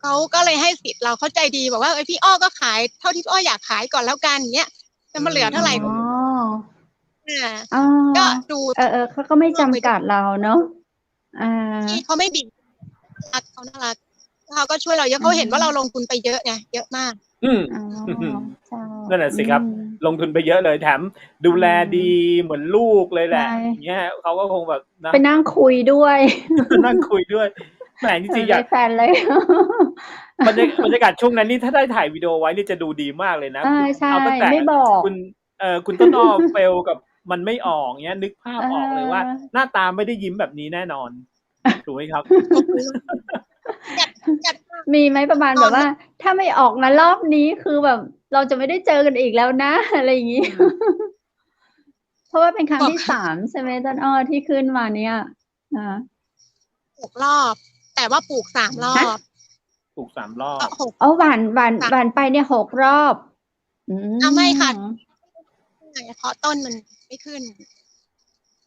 เขาก็เลยให้สิทธิ์เราเข้าใจดีบอกว่าพี่อ้อก็ขายเท่าที่พี่อ้ออยากขายก่อนแล้วกันเงี้ยจะมาเหลือเท่าไหร่ก็ดูเขาก็ไม่จำกัดเราเนาะที่เขาไม่บิดเขาน่ารักเขาก็ช่วยเราเยอะเขาเห็นว่าเราลงทุนไปเยอะไงเยอะมากนั่นแหละสิครับลงทุนไปเยอะเลยแถมดูแลดีเหมือนลูกเลยแหละเงี้ยเขาก็คงแบบไปนั่งคุยด้วยแหมจริงๆอยากแฟนเลยบรรยากาศช่วงนั้นนี่ถ้าได้ถ่ายวิดีโอไว้นี่จะดูดีมากเลยนะเอาตั้งแต่ไม่บอกคุณต้นอ้อเฟลกับมันไม่ออกเงี้ยนึกภาพออกเลยว่าหน้าตาไม่ได้ยิ้มแบบนี้แน่นอนถูกไหมครับมีไหมประมาณแบบว่าถ้าไม่ออกนะรอบนี้คือแบบเราจะไม่ได้เจอกันอีกแล้วนะอะไรอย่างนี้เพราะว่าเป็นครั้งที่3ใช่ไหมต้นอ้อที่ขึ้นมาเนี่ย6 รอบแต่ว่าปลูก3 รอบปลูก3 รอบหวานไปเนี่ย6 รอบไม่ค่ะเพาะต้นมันไม่ขึ้น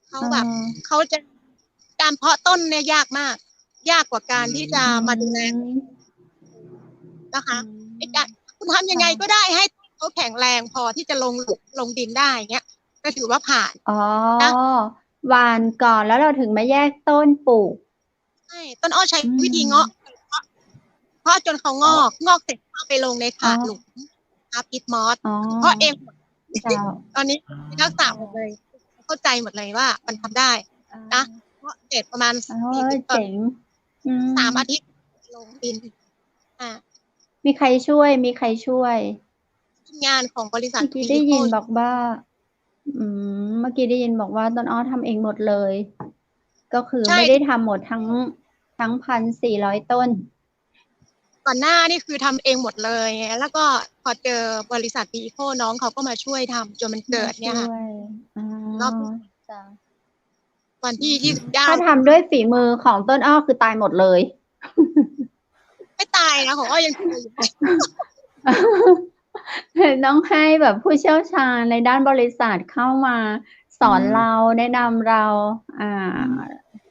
เขาแบบเขาจะการเพาะต้นเนี่ยยากมากยากกว่าการที่จะมาดูแลนะคะคุณทำยังไงก็ได้ให้เขาแข็งแรงพอที่จะลงดินได้เงี้ยก็ถือว่าผ่านหวานก่อนแล้วเราถึงมาแยกต้นปลูกใช่ต้นอ้อใช้วิธีเงาะ เพาะจนเขางอกเสร็จเอาไปลงในถาดหลุมพิทมอส อ๋อ เพราะเองหมด เจ้า ตอนนี้มีทักษะหมดเลยเข้าใจหมดเลยว่ามันทำได้นะเพราะเสร็จประมาณ อ๋อ 40 ต้น เจ๋งอืม 3 อาทิตย์ลงดินมีใครช่วยทีมงานของบริษัท เมื่อกี้ได้ยินบอกว่าเมื่อกี้ได้ยินบอกว่าต้นอ้อทำเองหมดเลย ก็คือไม่ได้ทำหมดทั้ง 1,400 ต้น ก่อนหน้านี่คือทำเองหมดเลยแล้วก็พอเจอบริษัทพีโคน้องเขาก็มาช่วยทำจนมันเกิดเนี่ยค่ะ รอบ จ้ะ วันที่29 ถ้าทำด้วยฝีมือของต้นอ้อคือตายหมดเลย ไม่ตายนะของอ้อยังอยู่ ต้องให้แบบผู้เชี่ยวชาญในด้านบริษัทเข้ามาสอนเราแนะนำเรา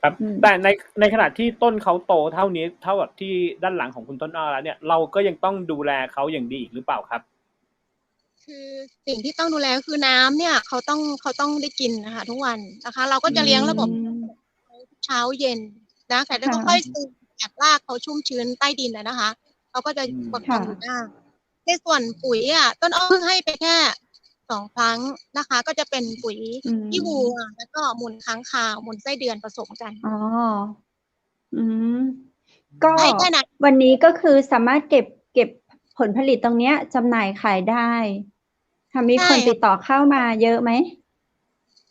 ครับแต่ในขณะที่ต้นเขาโตเท่านี้เท่ากับที่ด้านหลังของคุณต้นอ้อแล้วเนี่ยเราก็ยังต้องดูแลเขาอย่างดีอีกหรือเปล่าครับ คือสิ่งที่ต้องดูแลก็คือน้ำเนี่ยเขาต้องได้กินนะคะทุกวันนะคะ เราก็จะเลี้ยงระบบเช้าเย็นนะแต่แล้วก็ค่อยซึมจากรากเขาชุ่มชื้นใต้ดินนะคะเขาก็จะปกครองอยู่ได้ในส่วนปุ๋ยต้นอ้อเพิ่งให้ไปแค่2 ครั้งนะคะ ก็จะเป็นปุ๋ยขี้วัวแล้วก็มูลค้างคาวมูลไส้เดือนผสมกันก็วันนี้ก็คือสามารถเก็บผลผลิตตรงเนี้ยจำหน่ายขายได้มีคนติดต่อเข้ามาเยอะไหม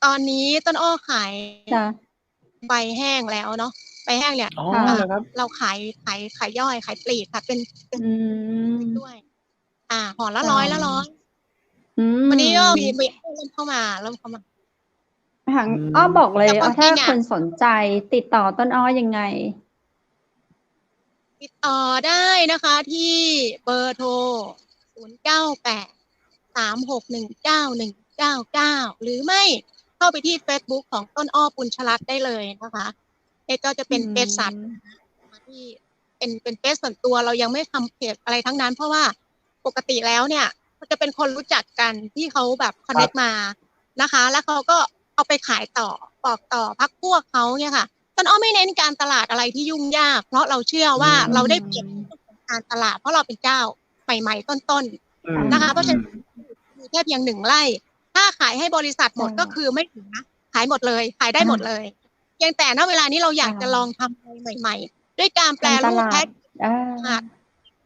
ตอนนี้ต้นอ้อขาย จ้ะ ใบแห้งแล้วเนาะใบแห้งเนี่ยเราขายย่อยขายปลีกค่ะเป็นด้วยห่อละ100วันนี้ก็มีเริ่มเข้ามาอ้อบอกเลยถ้าคนสนใจติดต่อต้นอ้อยังไงติดต่อได้นะคะที่เบอร์โทร0983619199หรือไม่เข้าไปที่ Facebook ของต้นอ้อปุญชลัดได้เลยนะคะก็จะเป็นเฟซสัตว์ที่เป็นเฟซส่วนตัวเรายังไม่ทำเพจอะไรทั้งนั้นเพราะว่าปกติแล้วเนี่ยก็จะเป็นคนรู้จักกันที่เขาแบบคอนเนคมานะคะแล้วเขาก็เอาไปขายต่อบอกต่อพรรคพวกเขาเนี่ยค่ะต้นอ้อไม่เน้นการตลาดอะไรที่ยุ่งยากเพราะเราเชื่อว่าเราได้เปรียบการตลาดเพราะเราเป็นเจ้าใหม่ๆต้นๆนะคะเพราะฉะนั้นมีแค่เพียง1 ไร่ถ้าขายให้บริษัทหมดก็คือไม่ถึงนะขายหมดเลยขายได้หมดเลยเพียงแต่ณเวลานี้เราอยากจะลองทำอะไรใหม่ๆด้วยการแปลรูปแพ็ค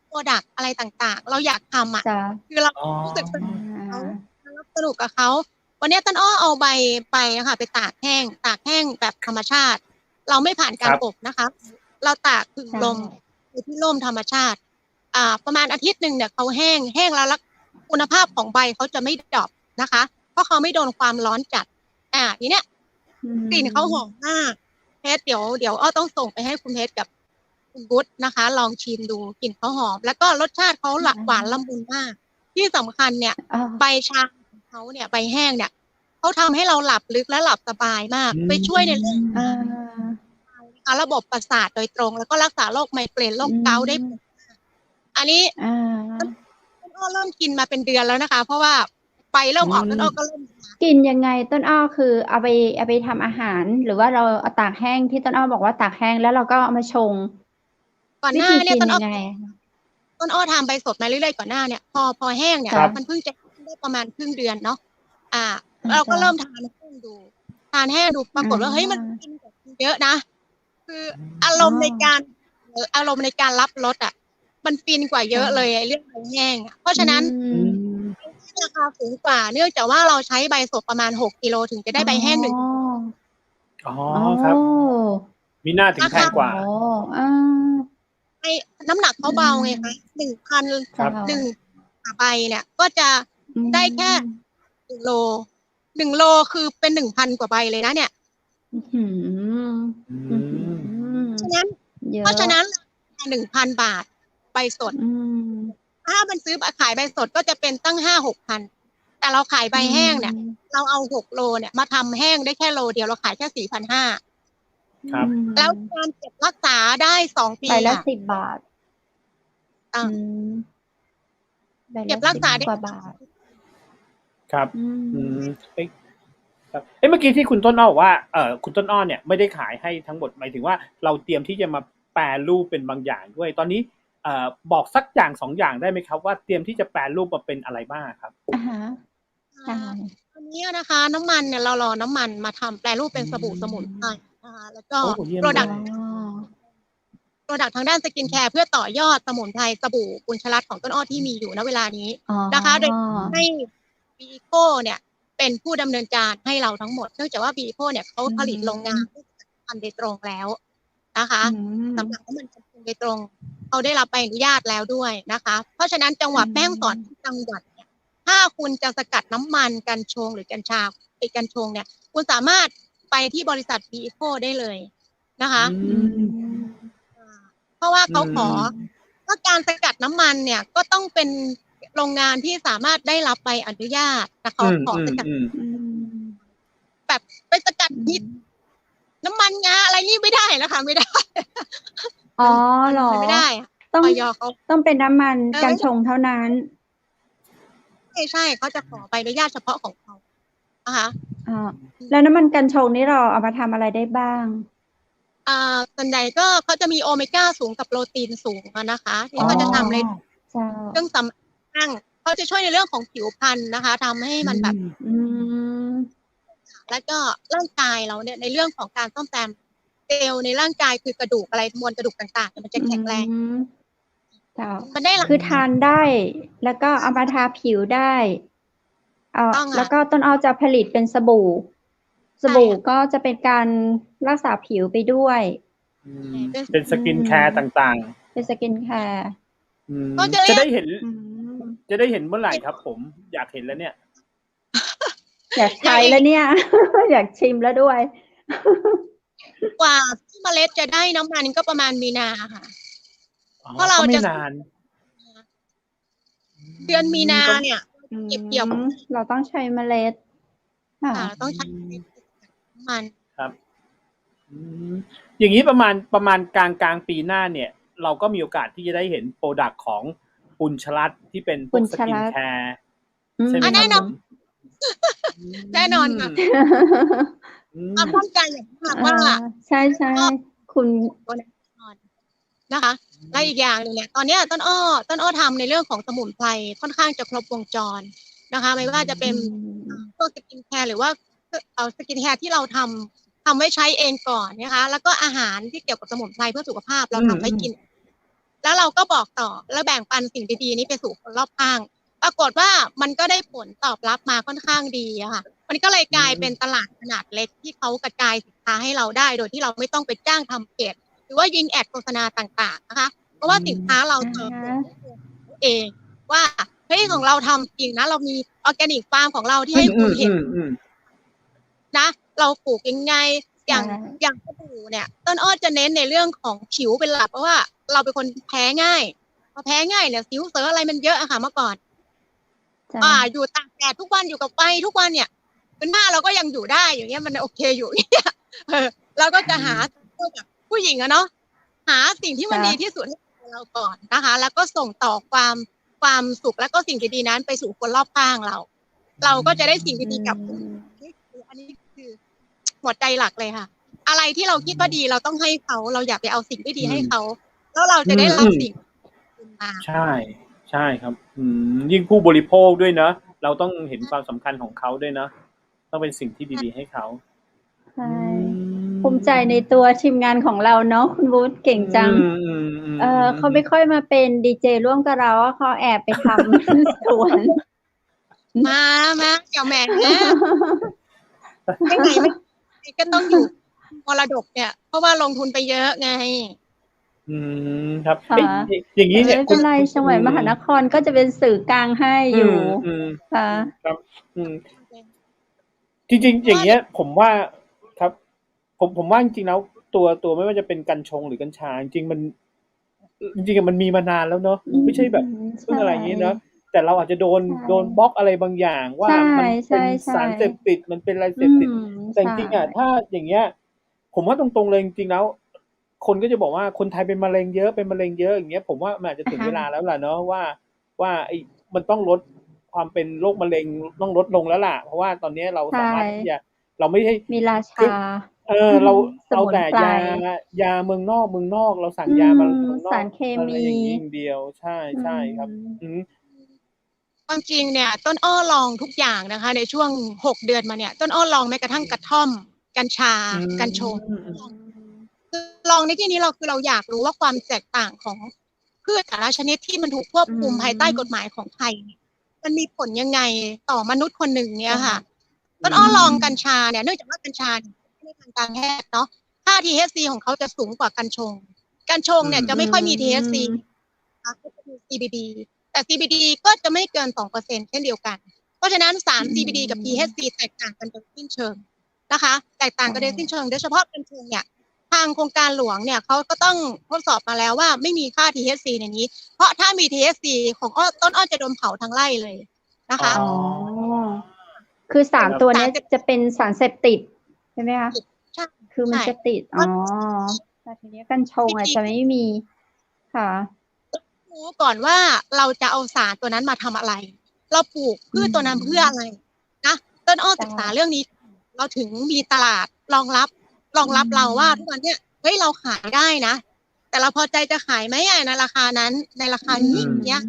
โปรดักต์อะไรต่างๆเราอยากทำคือเรารู้สึกสนุกกับเขาวันนี้ต้นอ้อเอาใบไปนะคะไปตากแห้งแบบธรรมชาติเราไม่ผ่านการอบนะคะเราตากผึ่งลมในที่ร่มธรรมชาติประมาณอาทิตย์นึงเนี่ยเขาแห้งแล้วคุณภาพของใบเขาจะไม่ดรอปนะคะเพราะเขาไม่โดนความร้อนจัดทีเนี้ยกลิ่นเขาหอมมากเพชรเดี๋ยวอ้อต้องส่งไปให้คุณเพชรกับคุณบุ๊ทนะคะลองชิมดูกลิ่นเขาหอมแล้วก็รสชาติเขาหวานละมุนมากที่สำคัญเนี่ยใบชาของเขาเนี่ยใบแห้งเนี่ยเขาทำให้เราหลับลึกและหลับสบายมากไปช่วยในเรื่องระบบประสาทโดยตรงแล้วก็รักษาโรคไมเกรนโรคเกาต์ได้อันนี้ต้นอ้อเริ่มกินมาเป็นเดือนแล้วนะคะเพราะว่าใบเริ่มออกต้นอ้อก็เริ่มกินยังไงต้นอ้อคือเอาไปทำอาหารหรือว่าเราเอาตากแห้งที่ต้นอ้อบอกว่าตากแห้งแล้วเราก็เอามาชงก่อนหน้าเนี่ยต้นอ้อทำใบสดมาเรื่อยๆก่อนหน้าเนี่ยพอแห้งเนี่ยมันเพิ่งจะได้ประมาณครึ่งเดือนเนาะเราก็เริ่มทานแห้งดูปรากฏว่าเฮ้ยมันกินเยอะนะคืออารมณ์ในการรับรสมันฟินกว่าเยอะเลยเรื่องใบแห้งเพราะฉะนั้นราคาสูงกว่าเนื่องจากว่าเราใช้ใบสดประมาณ6 กิโลถึงจะได้ใบแห้งครับมีหน้าถึงแพงกว่าน้ำหนักเขาเบาไงคะ1,000ใบเนี่ยก็จะได้แค่1 โล1 โลคือเป็น 1,000 กว่าใบเลยนะเนี่ยเพราะฉะนั้น 1,000 บาทใบสดถ้ามันซื้อขายใบสดก็จะเป็นตั้ง 5-6 พันแต่เราขายใบแห้งเนี่ยเราเอา6 โลเนี่ยมาทำแห้งได้แค่โลเดียวเราขายแค่ 4,500 ครับแล้วการเก็บรักษาได้2 ปีใบละ10 บาทเก็บรักษาได้กว่าบาทครับเมื่อกี้ที่คุณต้นอ้อบอกว่าคุณต้นอ้อเนี่ยไม่ได้ขายให้ทั้งหมดหมายถึงว่าเราเตรียมที่จะมาแปรรูปเป็นบางอย่างด้วยตอนนี้ บอกสักอย่าง2อย่างได้ไหมครับว่าเตรียมที่จะแปรรูปมาเป็นอะไรบ้างครับอ่าฮะใช่ ตอนนี้นะคะน้ำมันเนี่ยเรารอน้ำมันมาทำแปรรูปเป็นสบู่สมุนไพรนะคะแล้วก็ โอ้เยี่ยม โปร เล ดัก ย ต์โปรดักต์ทางด้านสกินแคร์เพื่อต่อยอดสมุนไพรสบู่กุญชลัดของต้นอ้อที่มีอยู่ณเวลานี้นะคะโดยให้บีโก้เนี่ยเป็นผู้ดำเนินการให้เราทั้งหมดเนื่องจากว่าบีโก้เนี่ยเขาผลิตโรงงานทำโดยตรงแล้วนะคะสำหรับน้ำมันโดยตรงเขาได้รับใบอนุญาตแล้วด้วยนะคะเพราะฉะนั้นจังหวัดแม่ฮ่องสอนจังหวัดเนี่ยถ้าคุณจะสกัดน้ำมันกัญชงหรือกัญชากัญชงเนี่ยคุณสามารถไปที่บริษัทบีโก้ได้เลยนะคะเพราะว่าเขาขอว่าการสกัดน้ำมันเนี่ยก็ต้องเป็นโรงงานที่สามารถได้รับใบอนุญาตแต่เขาขอสกัดแบบไปสกัดนิดน้ำมันงาอะไรนี่ไม่ได้นะคะไม่ได้อ๋อหรอไม่ได้ต้องเป็นน้ำมันกัญชงเท่านั้นใช่เขาจะขอใบอนุญาตเฉพาะของเขานะคะแล้วน้ำมันกัญชงนี่เราเอามาทำอะไรได้บ้างส่วนใหญ่ก็เขาจะมีโอเมก้าสูงกับโปรตีนสูงนะคะที่เขาจะทำในเครื่องสำอางเขาจะช่วยในเรื่องของผิวพรรณนะคะทำให้มันแบบแล้วก็ร่างกายเราเนี่ยในเรื่องของการซ่อมแซมเซลล์ในร่างกายคือกระดูกอะไรมวลกระดูกต่างๆมันจะแข็งแรงมันได้คือทานได้แล้วก็เอามาทาผิวได้แล้วก็ต้นอ้อจะผลิตเป็นสบู่ก็จะเป็นการรักษาผิวไปด้วยเป็นสกินแคร์ต่างๆเป็นสกินแคร์จะได้เห็นเมื่อไหร่ครับผมอยากเห็นแล้วเนี่ยอยากใช้แล้วเนี่ย อยากชิมแล้วด้วยกว่าที่เมล็ดจะได้น้ำมันก็ประมาณมีนาค่ะเพราะเราจะนานเดือนมีนาเนี่ยเก็บเกี่ยวเราต้องใช้เมล็ดต้องใช้มันครับอย่างนี้ประมาณกลางปีหน้าเนี่ยเราก็มีโอกาสที่จะได้เห็นโปรดักต์ของปุญชลัดที่เป็นพวกสกินแคร์ใช่ไหมครับแน่นอนค่ะความตั้งใจอย่างมากว่าใช่ใช่คุณนะคะและอีกอย่างหนึ่งเนี่ยตอนนี้ต้นอ้อทำในเรื่องของสมุนไพรค่อนข้างจะครบวงจรนะคะไม่ว่าจะเป็นพวกสกินแคร์หรือว่าสกินแคร์ที่เราทำไว้ใช้เองก่อนนะคะแล้วก็อาหารที่เกี่ยวกับสมุนไพรเพื่อสุขภาพเราทำไว้กินแล้วเราก็บอกต่อแล้วแบ่งปันสิ่งดีๆนี้ไปสู่คนรอบข้างปรากฏว่ามันก็ได้ผลตอบรับมาค่อนข้างดีอะค่ะมันก็เลยกลายเป็นตลาดขนาดเล็กที่เขากระจายสินค้าให้เราได้โดยที่เราไม่ต้องไปจ้างทำเพจหรือว่ายิงแอดโฆษณาต่างๆนะคะเพราะว่าสินค้าเราเองว่าเฮ้ยของเราทำจริงนะเรามีออร์แกนิกฟาร์มของเราที่ให้คุณเห็นนะเราปลูกยังไงอย่างสบู่เนี่ยต้นอ้อจะเน้นในเรื่องของผิวเป็นหลักเพราะว่าเราเป็นคนแพ้ง่ายพอแพ้ง่ายเนี่ยสิวเสืออะไรมันเยอะอะค่ะเมื่อก่อนอยู่ตากแดดทุกวันอยู่กับไฟทุกวันเนี่ยเป็นหน้าเราก็ยังอยู่ได้อย่างเงี้ยมันโอเคอยู่เนี่ยเราก็จะหาแบบผู้หญิงอะเนาะหาสิ่งที่มันดีที่สุดให้เราก่อนนะคะแล้วก็ส่งต่อความสุขแล้วก็สิ่งดีๆนั้นไปสู่คนรอบข้างเราก็จะได้สิ่งดีๆกลับอันนี้คือหัวใจหลักเลยค่ะอะไรที่เราคิดว่าดีเราต้องให้เขาเราอย่าไปเอาสิ่งไม่ดีให้เขาแล้วเราจะได้รับสิ่งมาใช่ครับยิ่งผู้บริโภคด้วยนะเราต้องเห็นความสำคัญของเขาด้วยนะต้องเป็นสิ่งที่ดีๆให้เขาใช่ภูมิใจในตัวทีมงานของเราเนาะคุณวูดเก่งจังเขาไม่ค่อยมาเป็นดีเจร่วมกับเราเขาแอบไปทำสวนมาอย่าแหม่นะไม่ไหนไม่ก็ต้องอยู่มรดกเนี่ยเพราะว่าลงทุนไปเยอะไงครับอย่างนี้เนี่ยเป็นไรจังหวัดมหานครก็จะเป็นสื่อกลางให้อยู่ค่ะครับจริงๆอย่างเงี้ยผมว่าครับผมว่าจริงๆแล้วตัวไม่ว่าจะเป็นกัญชงหรือกัญชาจริงๆมันมีมานานแล้วเนาะไม่ใช่แบบเพิ่งอะไรอย่างนี้เนาะแต่เราอาจจะโดนบล็อกอะไรบางอย่างว่ามันเป็นสารเสพติดมันเป็นอะไรเสพติดแต่จริงๆอ่ะถ้าอย่างเงี้ยผมว่าตรงๆเลยจริงๆแล้วคนก็จะบอกว่าคนไทยเป็นมะเร็งเยอะอย่างเงี้ยผมว่ามันอาจจะถึงเวลาแล้วล่ะเนาะว่าไอ้มันต้องลดความเป็นโรคมะเร็งต้องลดลงแล้วล่ะเพราะว่าตอนนี้เราสามารถที่จะเราไม่ให้มีราชา เรา ส เอา มุน แต่ ไพร ยาเมืองนอกเราสั่ง อื ยาม มาเมืองน สา อก รเค อะไร มี อย่างงี้อย่างเดียว ใช่ อื ใช่ครับ ม อือฮึ ความจริงเนี่ย ต้นอ้อลองทุกอย่างนะคะ ในช่วง 6 เดือนมาเนี่ย ต้นอ้อลองแม้กระทั่งกระท่อม กัญชา อืม กัญชง อืม คือลองในที่นี้คือเราอยากรู้ว่าความแตกต่างของพืชแต่ละชนิดที่มันถูกควบคุมภายใต้กฎหมายของไทย มันมีผลยังไงต่อมนุษย์คนหนึ่งเนี่ยค่ะ ต้นอ้อลองกัญชาเนี่ย เนื่องจากว่ากัญชาในทางการแพทย์เนาะ ค่า THC ของเขาจะสูงกว่ากัญชง กัญชงเนี่ยจะไม่ค่อยมี THC นะคะก็จะมี CBD แต่ CBD ก็จะไม่เกิน 2% เช่นเดียวกัน เพราะฉะนั้นสาร CBD กับ THC แตกต่างกันโดยสิ้นเชิงนะคะ แตกต่างกันโดยสิ้นเชิง โดยเฉพาะกัญชงเนี่ย ทางโครงการหลวงเนี่ยเขาก็ต้องทดสอบมาแล้วว่าไม่มีค่า THC ในนี้ เพราะถ้ามี THC ของต้นอ้อจะโดนเผาทั้งไร่เลยนะคะ อ๋อ คือ 3 ตัวเนี้ยจะเป็นสารเสพติดใช่ไหมคะ ใช่ คือมัน ใช่ จะติด อ๋อ แต่ทีนี้กัญชงอาจจะไม่มี ค่ะ รู้ก่อนว่าเราจะเอาสารตัวนั้นมาทำอะไร เราปลูกพืชตัวนั้นเพื่ออะไรนะ ต้นอ้อศึกษาเรื่องนี้ เราถึงมีตลาดรองรับเราว่าทุกวันเนี้ย เฮ้ย เราขายได้นะ แต่เราพอใจจะขายไหมอะในราคานั้น ในราคานี้ เงี้ย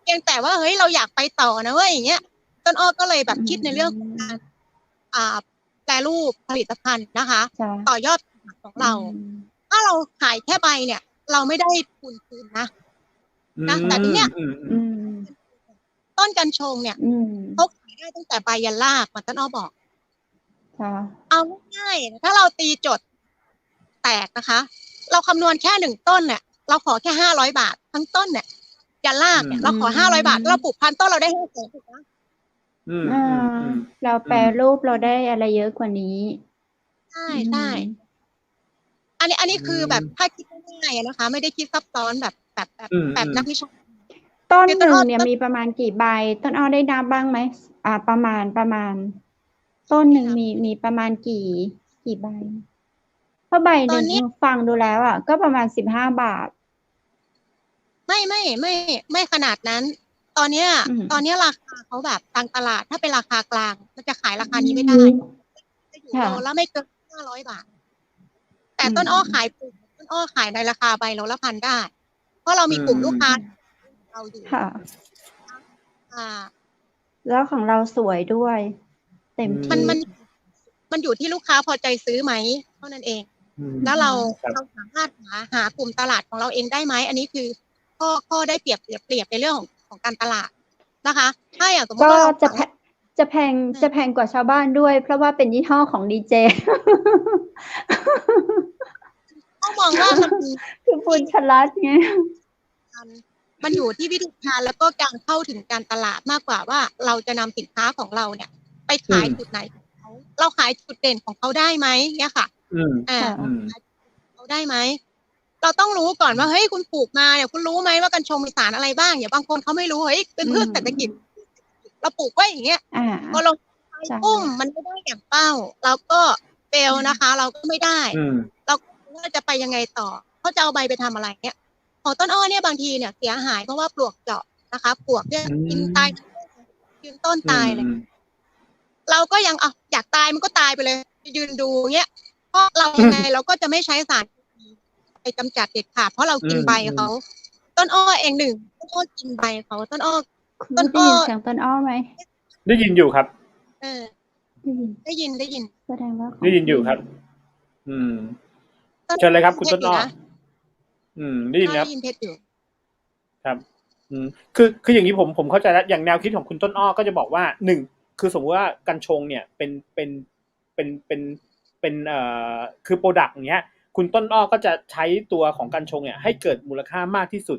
เพียงแต่ว่า เฮ้ย เราอยากไปต่อนะเว้ย อย่างเงี้ย ต้นอ้อก็เลยแบบคิดในเรื่องของการ แปรรูปผลิตภัณฑ์นะคะ จ้ะ ต่อยอดของเรา ถ้าเราขายแค่ใบเนี่ย เราไม่ได้ทุนคืนนะ แต่ทีเนี้ย อืม ต้นกัญชงเนี่ย อืม เขาขายได้ตั้งแต่ใบยันรากเหมือนต้นอ้อบอก ค่ะ เอาง่ายๆถ้าเราตีโจทย์แตกนะคะ เราคำนวณแค่1ต้นเนี่ย เราขอแค่500 บาททั้งต้นเนี่ยยันรากเนี่ย เราขอ500 บาท เราปลูก1,000 ต้นเราได้500,000 ถูกไหม เราแปรรูปเราได้อะไรเยอะกว่านี้ ใช่ ๆ อันนี้คือแบบถ้าคิดง่ายๆนะคะ ไม่ได้คิดซับซ้อนแบบนักวิชา ต้นหนึ่งเนี่ยมีประมาณกี่ใบ ต้นอ้อได้นับบ้างไหม ประมาณ ต้นหนึ่งมีประมาณกี่ใบ เพราะใบหนึ่งฟังดูแล้วก็ประมาณ15 บาท ไม่ขนาดนั้น ตอนเนี้ยราคาเขาแบบทางตลาดถ้าเป็นราคากลางมันจะขายราคานี้ไม่ได้ จะอยู่โลละไม่เกิน500 บาท แต่ต้นอ้อขายปลูกต้นอ้อขายในราคาใบโลละ 1,000 ได้ เพราะเรามีกลุ่มลูกค้าเราอยู่ ค่ะ แล้วของเราสวยด้วย เต็มที่ มันอยู่ที่ลูกค้าพอใจซื้อไหมเท่านั้นเอง แล้วเราสามารถหากลุ่มตลาดของเราเองได้ไหม อันนี้คือข้อได้เปรียบในเรื่องของการตลาดนะคะ ถ้าอย่างสมมติ ก็ ว่าเรา จะแพงกว่าชาวบ้านด้วย เพราะว่าเป็นยี่ห้อของดีเจ ต้องมองว่ามัน คือบุญชลัดไง มันอยู่ที่วิธีการแล้วก็การเข้าถึงการตลาดมากกว่าว่าเราจะนำสินค้าของเราเนี่ย ไปขายจุดไหนของเขาเราขายจุดเด่นของเขาได้ไหมเนี่ยค่ะเขาได้ไหม เราต้องรู้ก่อนว่าเฮ้ยคุณปลูกมาเนี่ยคุณรู้ไหมว่ากัญชงมีสารอะไรบ้างอย่างบางคนเขาไม่รู้เฮ้ยเป็นพืชเศรษฐกิจเราปลูกไว้อย่างเงี้ยพอเราใช้ปุ้มมันไม่ได้อย่างเป้าเราก็เฟลนะคะ เราก็ไม่ได้เราว่าจะไปยังไงต่อเขาจะเอาใบไปทำอะไรเนี่ยของต้นอ้อเนี่ยบางทีเนี่ยเสียหายเพราะว่าปลวกเจาะนะคะปลวกเนี่ยกินตายยืนต้นตายเลยเราก็ยังอยากตายมันก็ตายไปเลยยืนดูเงี้ยเพราะเรายังไงเราก็จะไม่ใช้สารไปกำจัดเด็ดขาดเพราะเรากินใบเขาต้นอ้อเองต้นอ้อกินใบเขาต้นอ้อได้ยินเสียงต้นอ้อไหม ได้ยินอยู่ครับ ได้ยินแสดงว่าได้ยินอยู่ครับเชิญเลยครับคุณต้นอ้อได้ยินครับได้ยินเพชรอยู่ครับคืออย่างนี้ผมเข้าใจแล้วอย่างแนวคิดของคุณต้นอ้อก็จะบอกว่า1คือสมมติว่ากัญชงเนี่ยเป็นคือโปรดักต์อย่างเงี้ยคุณต้นอ้อก็จะใช้ตัวของกัญชงเนี่ยให้เกิดมูลค่ามากที่สุด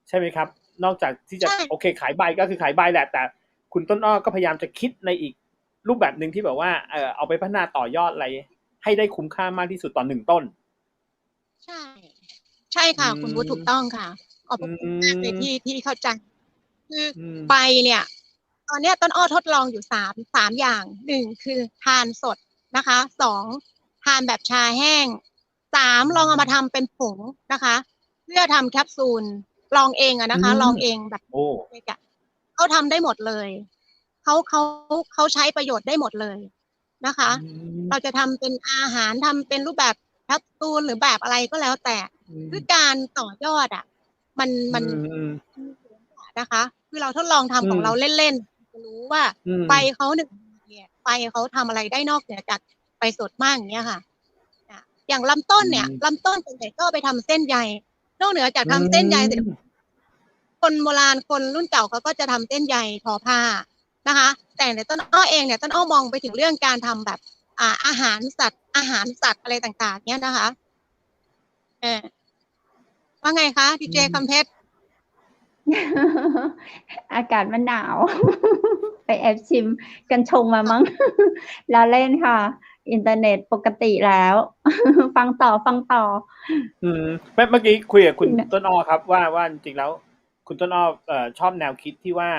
ใช่ไหมครับนอกจากที่จะโอเคขายใบก็คือขายใบแหละแต่คุณต้นอ้อก็พยายามจะคิดในอีกรูปแบบนึงที่แบบว่าเอาไปพัฒนาต่อยอดอะไรให้ได้คุ้มค่ามากที่สุดต่อ1ต้นใช่ค่ะคุณวุฒิถูกต้องค่ะขอบคุณมากเลยที่เข้าใจคือใบเนี่ยตอนนี้ต้นอ้อทดลองอยู่3อย่าง1คือทานสดนะคะ2ทานแบบชาแห้ง3ลองเอามาทำเป็นผงนะคะเพื่อทำแคปซูลลองเองนะคะลองเองแบบเขาทำได้หมดเลยเขาใช้ประโยชน์ได้หมดเลย นะคะ เราจะทำเป็นอาหารทำเป็นรูปแบบแคปซูลหรือแบบอะไรก็แล้วแต่คือการต่อยอดอ่ะมันนะคะคือเราทดลองทำของเราเล่นๆจะรู้ว่าใบเขา1 เนี่ยใบเขาทำอะไรได้นอกเหนือจากใบสดมากอย่างเงี้ยค่ะอย่างลำต้นเนี่ยลำต้นส่วนใหญ่ก็ไปทำเส้นใยนอกเหนือจากทำเส้นใยเสร็จคนโบราณคนรุ่นเก่าเขาก็จะทำเส้นใยทอผ้านะคะแต่ในต้นอ้อเองเนี่ยต้นอ้อมองไปถึงเรื่องการทำแบบอาหารสัตว์อะไรต่างๆเนี่ยนะคะว่าไงคะดีเจคำเพชร อากาศมันหนาว ไปแอบชิมกันชงมามั้ง แล้วเล่นค่ะ อินเทอร์เน็ตปกติแล้ว ฟังต่อ เมื่อกี้คุยกับคุณต้นอ้อครับว่าจริงๆแล้วคุณต้นอ้อชอบแนวคิดที่ว่า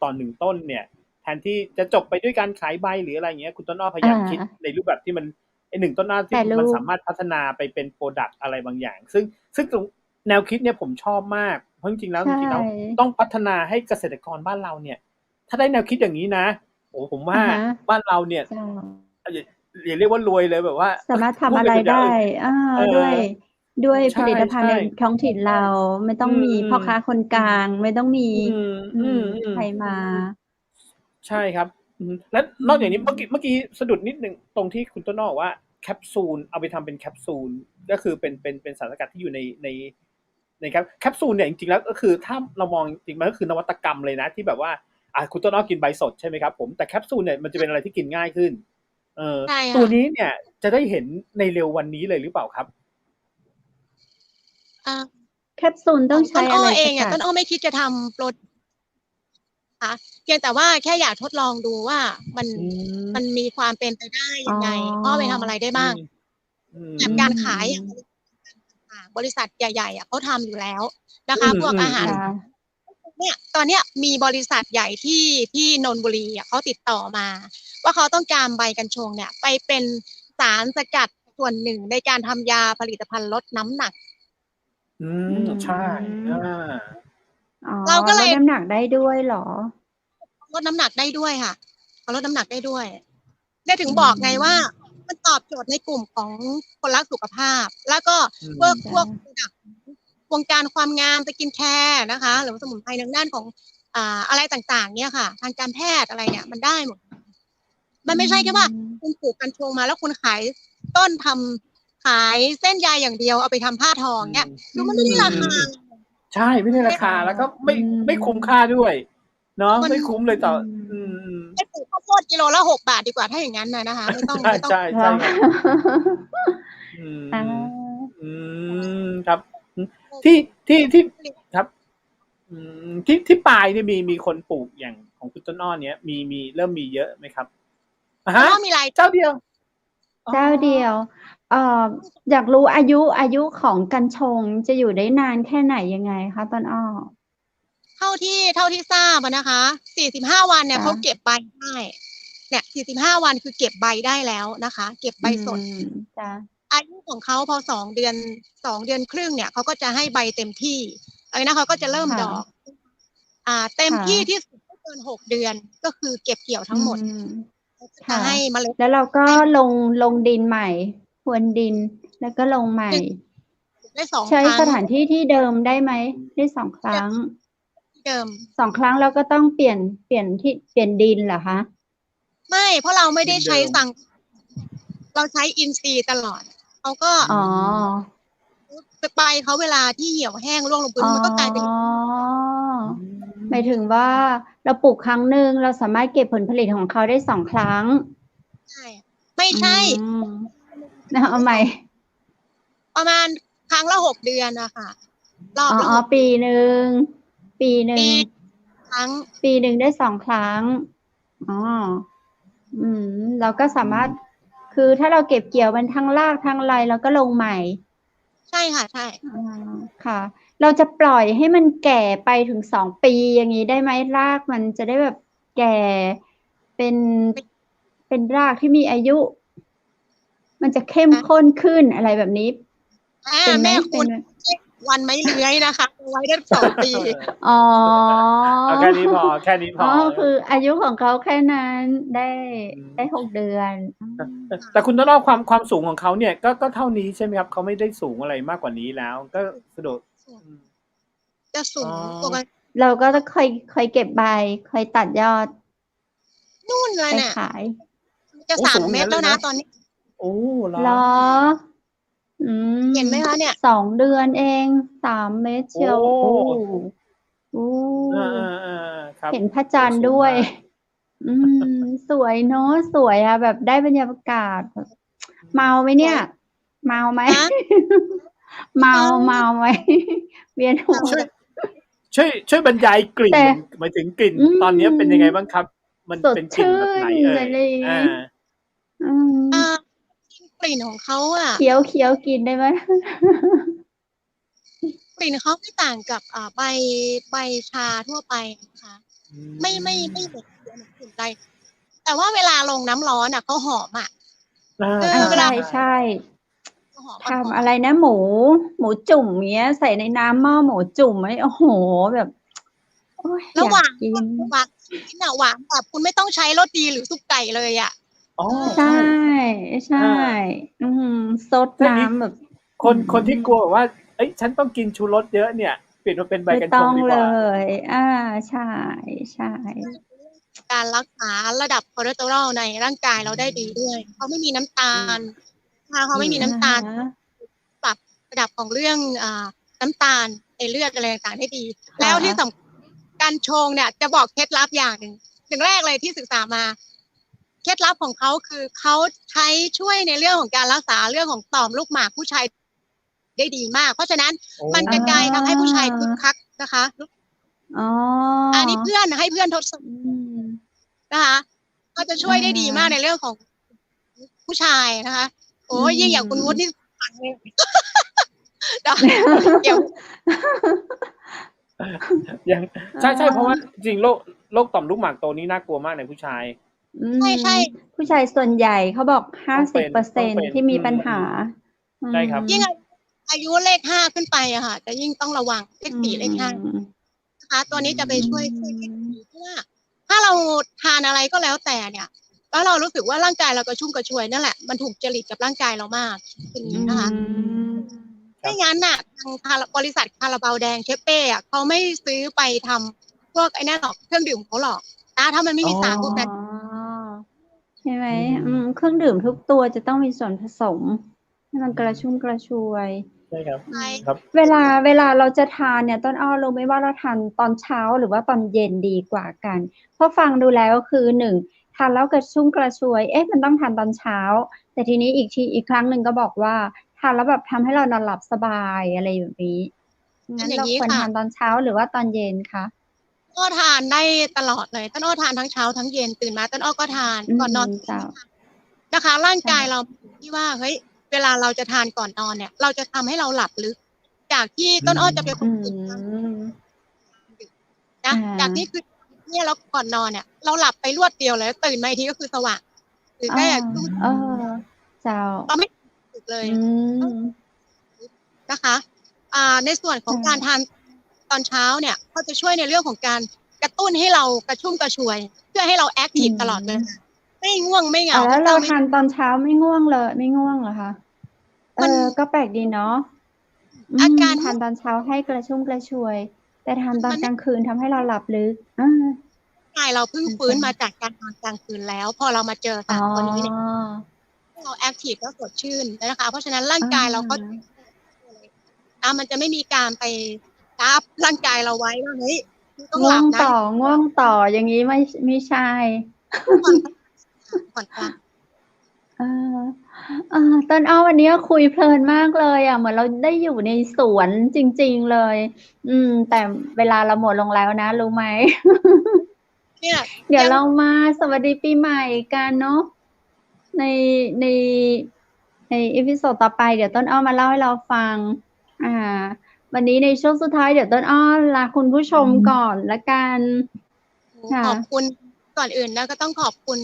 ตอน1 ต้นเนี่ยแทนที่จะจบไปด้วยการขายใบหรืออะไรเงี้ยคุณต้นอ้อพยายามคิดในรูปแบบที่มัน1 ต้นอ้อที่มันสามารถพัฒนาไปเป็นโปรดักต์อะไรบางอย่างซึ่งแนวคิดเนี่ยผมชอบมากเพราะจริงๆแล้วต้องพัฒนาให้เกษตรกรบ้านเราเนี่ยถ้าได้แนวคิดอย่างนี้นะโอ้ผมว่าบ้านเราเนี่ยอย่าเรียกว่ารวยเลยแบบว่าสามารถทำอะไรได้ด้วยผลิตภัณฑ์ในท้องถิ่นเราไม่ต้องมีพ่อค้าคนกลางไม่ต้องมีใครมาใช่ครับและนอกจากนี้เมื่อกี้สะดุดนิดนึงตรงที่คุณต้นอ้อบอกว่าแคปซูลเอาไปทำเป็นแคปซูลก็คือเป็นสารสกัดที่อยู่ในแคปซูลเนี่ยจริงๆแล้วก็คือถ้าเรามองจริงมันก็คือนวัตกรรมเลยนะที่แบบว่าคุณต้นอ้อกินใบสดใช่ไหมครับผมแต่แคปซูลเนี่ยมันจะเป็นอะไรที่กินง่ายขึ้นตัวนี้เนี่ยจะได้เห็นในเร็ววันนี้เลยหรือเปล่าครับแคปซูลต้องใช้อะไรเองต้นอ้อไม่คิดจะทำโปรค่ะเพียงแต่ว่าแค่อยากทดลองดูว่ามันมีความเป็นไปได้ยังไงอ้อไปทำอะไรได้บ้างแบบการขายบริษัทใหญ่ๆเขาทำอยู่แล้วนะคะพวกอาหารเนี่ยตอนเนี้ยมีบริษัทใหญ่ที่นนทบุรีเขาติดต่อมาว่าเขาต้องการใบกัญชงเนี่ยไปเป็นสารสกัดส่วนหนึ่งในการทำยาผลิตภัณฑ์ลดน้ำหนักใช่เราก็เลยลดน้ำหนักได้ด้วยเหรอลดน้ำหนักได้ด้วยค่ะลดน้ำหนักได้ด้วยได้ถึงบอกไงว่ามันตอบโจทย์ในกลุ่มของคนรักสุขภาพแล้วก็พวกวงการความงามสกินแคร์นะคะหรือสมุนไพรทางด้านของอะไรต่างๆเนี่ยค่ะทางการแพทย์อะไรเนี่ยมันได้หมดมันไม่ใช่แค่ว่าคุณปลูกกัญชงมาแล้วคุณขายต้นขายเส้นใยอย่างเดียวเอาไปทำผ้าทองเนี่ยคือมันไม่ได้ราคาใช่ไม่ได้ราคาแล้วก็ไม่คุ้มค่าด้วยเนาะไม่คุ้มเลยต่อให้ปลูกข้าวโพดกิโลละ6 บาทดีกว่าถ้าอย่างนั้นนะคะไม่ต้องใช่ครับที่ครับที่ปลายนี่มีคนปลูกอย่างของคุณต้นอ้อเนี้ยมีเริ่มมีเยอะไหมครับมีหลายเจ้าเดียวอยากรู้อายุของกัญชงจะอยู่ได้นานแค่ไหนยังไงคะต้นอ้อเท่าที่ทราบนะคะ45 วันเนี่ยเขาเก็บใบได้เนี่ย45 วันคือเก็บใบได้แล้วนะคะเก็บใบสดอายุของเขาพอ2 เดือนครึ่งเนี่ยเขาก็จะให้ใบเต็มที่นะเขาก็จะเริ่มดอกเต็มที่ที่สุดก็เกิน6 เดือนก็คือเก็บเกี่ยวทั้งหมดจะให้เมล็ดแล้วเราก็ลงดินใหม่พรวนดินแล้วก็ลงใหม่ได้2 ครั้งใช้สถานที่ที่เดิมได้ไหมได้2 ครั้งเดิม2 ครั้งแล้วก็ต้องเปลี่ยนดินเหรอคะไม่เพราะเราไม่ได้ใช้เราใช้อินทรีย์ตลอดเขาก็ไปเขาเวลาที่เหี่ยวแห้งร่วงลงพื้นมันก็กลายเป็นหมายถึงว่าเราปลูกครั้งหนึ่งเราสามารถเก็บผลผลิตของเขาได้2 ครั้งใช่ไม่ใช่เอาใหม่ประมาณครั้งละ6 เดือนนะคะรอบละปีหนึ่งครั้งปีหนึ่งได้2 ครั้งเราก็สามารถคือถ้าเราเก็บเกี่ยวมันทั้งรากทั้งอะไรเราก็ลงใหม่ใช่ค่ะใช่ค่ะเราจะปล่อยให้มันแก่ไปถึง2 ปีอย่างนี้ได้ไหมรากมันจะได้แบบแก่เป็นรากที่มีอายุมันจะเข้มข้นขึ้นอะไรแบบนี้แม่คุณ วันไม่เลื้อยนะคะไว้ได้2 ปี อ๋อ เอาแค่นี้พอแค่นี้พ อ๋ อ อคืออายุของเขาแค่นั้นได้6 เดือนแต่คุณต้นอ้อความสูงของเขาเนี่ยก็เท่านี้ใช่ไหมครับเขาไม่ได้สูงอะไรมากกว่านี้แล้ว ก็สะดวก จะสูงปกติ เราก็จะคอยเก็บใบคอยตัดยอด นู่นเลย ไป เนี่ย ขาย จะ3 เมตรแล้วนะตอนนี้ โอ้เหร เหร อ อ เห็นไหมคะเนี่ย 2 เดือนเอง3 เมตรเชียว โอ้ โอ้ ครับ เห็นพระจันทร์ด้วย สวยเนาะสวยอะแบบได้บรรยากาศแบบเมาไหมเนี่ย เมาไหม ฮะ เมาไหม เวียนหัว ช่วยบรรยายกลิ่น แต่ หมายถึงกลิ่นตอนนี้เป็นยังไงบ้างครับ มัน สด เป็นกลิ่นแบบไหนเอ่ ชื่นเลย อ่า กลิ่นของเขาอ่ะ เคี้ยวกินได้ไหม กลิ่นเขาไม่ต่างกับใบชาทั่วไปนะคะไม่เหมือนกลิ่นใดแต่ว่าเวลาลงน้ำร้อนอ่ะเขาหอมอ่ะ ใช่ หอม ทำอะไรนะหมูจุ่มเงี้ย ใส่ในน้ำหม้อหมูจุ่มไอ้โอ้โหแบบโอ้ย แล้วหวาน อยกกิน หวานกินอ่ะหวานแบบคุณไม่ต้องใช้รสดีหรือซุปไก่เลยอ่ะ อ๋อ ใช่ซดน้ำแบบ คนที่กลัวแบบว่าเอ้ยฉันต้องกินชูรสเยอะเนี่ยเปลี่ยนมาเป็นใบ ไม่ กัญช ต้อง ง ดีก เล ว่า ย ใช่ การรักษาระดับคอเลสเตอรอลในร่างกายเราได้ดีด้วยเขาไม่มีน้ำตาลเขาไม่มีน้ำตาลปรับระดับของเรื่องน้ำตาลในเลือดอะไรต่างๆได้ดี แล้วที่สำคัญการชงเนี่ยจะบอกเคล็ดลับอย่างหนึ่งแรกเลยที่ศึกษามาเคล็ดลับของเขาคือเขาใช้ช่วยในเรื่องของการรักษาเรื่องของต่อมลูกหมากผู้ชายได้ดีมาก เพราะฉะนั้นมันกระจายทำให้ผู้ชายคึกคักนะคะอันนี้ให้เพื่อนทดสอบนะคะก็จะช่วยได้ดีมากในเรื่องของผู้ชายนะคะโอ้ยยิ่งอย่างคุณวุฒินี่ฟังเลยเดี๋ยวใช่เพราะว่าจริงโรคต่อมลูกหมากโตนี่น่ากลัวมากในผู้ชาย ใช่ ผู้ชายส่วนใหญ่เขาบอก 50% ที่มีปัญหา ใช่ครับ ยิ่งอายุเลข 5 ขึ้นไปอะค่ะจะยิ่งต้องระวังเลข 4 เลข 5นะคะตัวนี้จะไปช่วยเพราะว่าถ้าเราทานอะไรก็แล้วแต่เนี่ยแล้วเรารู้สึกว่าร่างกายเรากระชุ่มกระชวยนั่นแหละมันถูกจริตกับร่างกายเรามากเป็นนะคะไม่งั้นน่ะทางบริษัทคาราบาวแดงเชฟเป้อะเขาไม่ซื้อไปทำพวกไอ้นั่นหรอกเครื่องดื่มเขาหรอกถ้ามันไม่มีสารพวกนั้นใช่ไหมเครื่องดื่มทุกตัวจะต้องมีส่วนผสมให้มันกระชุ่มกระชวยใช่ครับ เวลาเราจะทานเนี่ยต้นอ้อรู้ไหมว่าเราทานตอนเช้าหรือว่าตอนเย็นดีกว่ากันเพราะฟังดูแล้วก็คือ1ทานแล้วกระชุ่มกระชวยมันต้องทานตอนเช้าแต่ทีนี้อีกครั้งหนึ่งก็บอกว่าทานแล้วแบบทำให้เรานอนหลับสบายอะไรแบบนี้งั้นเราควรทานตอนเช้าหรือว่าตอนเย็นคะก็ทานได้ตลอดเลยต้นอ้อทานทั้งเช้าทั้งเย็นตื่นมาต้นอ้อก็ทานก่อนนอนนะคะร่างกายเราที่ว่าเฮ้ยเวลาเราจะทานก่อนนอนเนี่ยเราจะทำให้เราหลับลึกจากที่ต้นอ้อจะเป็นคนตื่นนะจากที่คือเนี่ยเราก่อนนอนเนี่ยเราหลับไปรวดเดียวเลยตื่นมาอีกทีก็คือสว่างหรือแค่เจ้าเราไม่ตื่นเลยนะคะในส่วนของการทานตอนเช้าเนี่ยก็จะช่วยในเรื่องของการกระตุ้นให้เรากระชุ่มกระชวยเพื่อให้เราแอคทีฟตลอดเลยไม่ง่วงไม่เหงาแล้วเราทานตอนเช้าไม่ง่วงเลยไม่ง่วงเหรอคะก็แปลกดีเนาะอาการทานตอนเช้าให้กระชุ่มกระชวยแต่ทานตอนกลางคืนทำให้เราหลับลึกใช่เราเพิ่งฟื้นมาจากการนอนกลางคืนแล้วพอเรามาเจอ3ตัวนี้เนี่ยเราแอคทีฟแล้วสดชื่นนะคะเพราะฉะนั้นร่างกายเราก็มันจะไม่มีการไปจับร่างกายเราไว้ว่าเฮ้ยต้องหลับนะง่วงต่ออย่างนี้ไม่ใช่ผ่อนคลายต้นอ้อวันนี้คุยเพลินมากเลยเหมือนเราได้อยู่ในสวนจริงๆเลยแต่เวลาเราหมดลงแล้วนะรู้ไหมเดี๋ยวเรามาสวัสดีปีใหม่กันเนาะในอีพิโซดต่อไปเดี๋ยวต้นอ้อมาเล่าให้เราฟังวันนี้ในช่วงสุดท้ายเดี๋ยวต้นอ้อลาคุณผู้ชมก่อนละกันขอบคุณก่อนอื่นนะก็ต้องขอบคุณ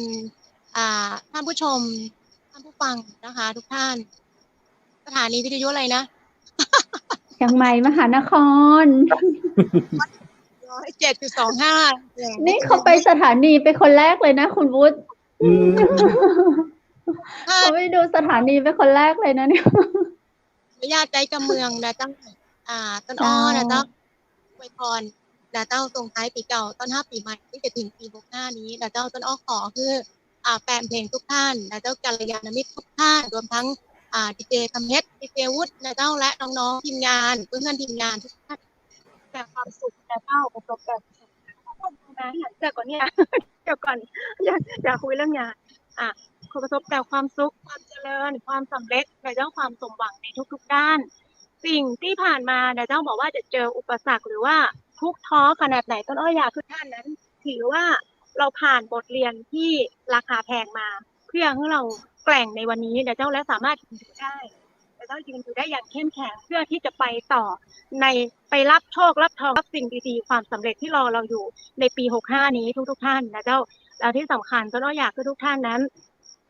ท่านผู้ชมท่านผู้ฟังนะคะทุกท่านสถานีวิทยุอะไรนะ เชียงใหม่มหานคร 107.25 นี่เขาไปสถานีเป็นคนแรกเลยนะคุณวุฒิ อืม เขาไปดูสถานีเป็นคนแรกเลยนะเนี่ย อนุญาตใจกำเมืองนะเจ้าต้นอ้อนะเจ้าอวยพรนะเจ้าส่งท้ายปีเก่าต้นปีใหม่ที่จะถึงปี65นี้นะเจ้าต้นอ้อขอคือแฟนเพลงทุกท่านนะเจ้ากัลยาณมิตรทุกท่านรวมทั้งดีเจคำเพชรดีเจวุฒินะเจ้าและน้องๆทีมงานเพื่อนๆทีมงานทุกท่านแต่ความสุขนะเจ้าประสบการณ์นะหลังจากก่อนเนี่ยเดี๋ยวก่อนอยากคุยเรื่องงานขอประสบแต่ความสุขความเจริญความสำเร็จในเรื่องความสมหวังในทุกๆด้านสิ่งที่ผ่านมาเจ้าบอกว่าจะเจออุปสรรคหรือว่าทุกข์ท้อขนาดไหนต้นอ้ออยากทุกท่านนั้นถือว่าเราผ่านบทเรียนที่ราคาแพงมาเพื่อให้เราแกร่งในวันนี้เจ้าและสามารถยืนอยู่ได้เจ้ายืนอยู่ได้อย่างเข้มแข็งเพื่อที่จะไปต่อในไปรับโชครับทองรับสิ่งดีๆความสำเร็จที่รอเราอยู่ในปี65นี้ทุกท่านนะเจ้าแล้วที่สำคัญต้นอ้ออยากให้ทุกท่านนั้น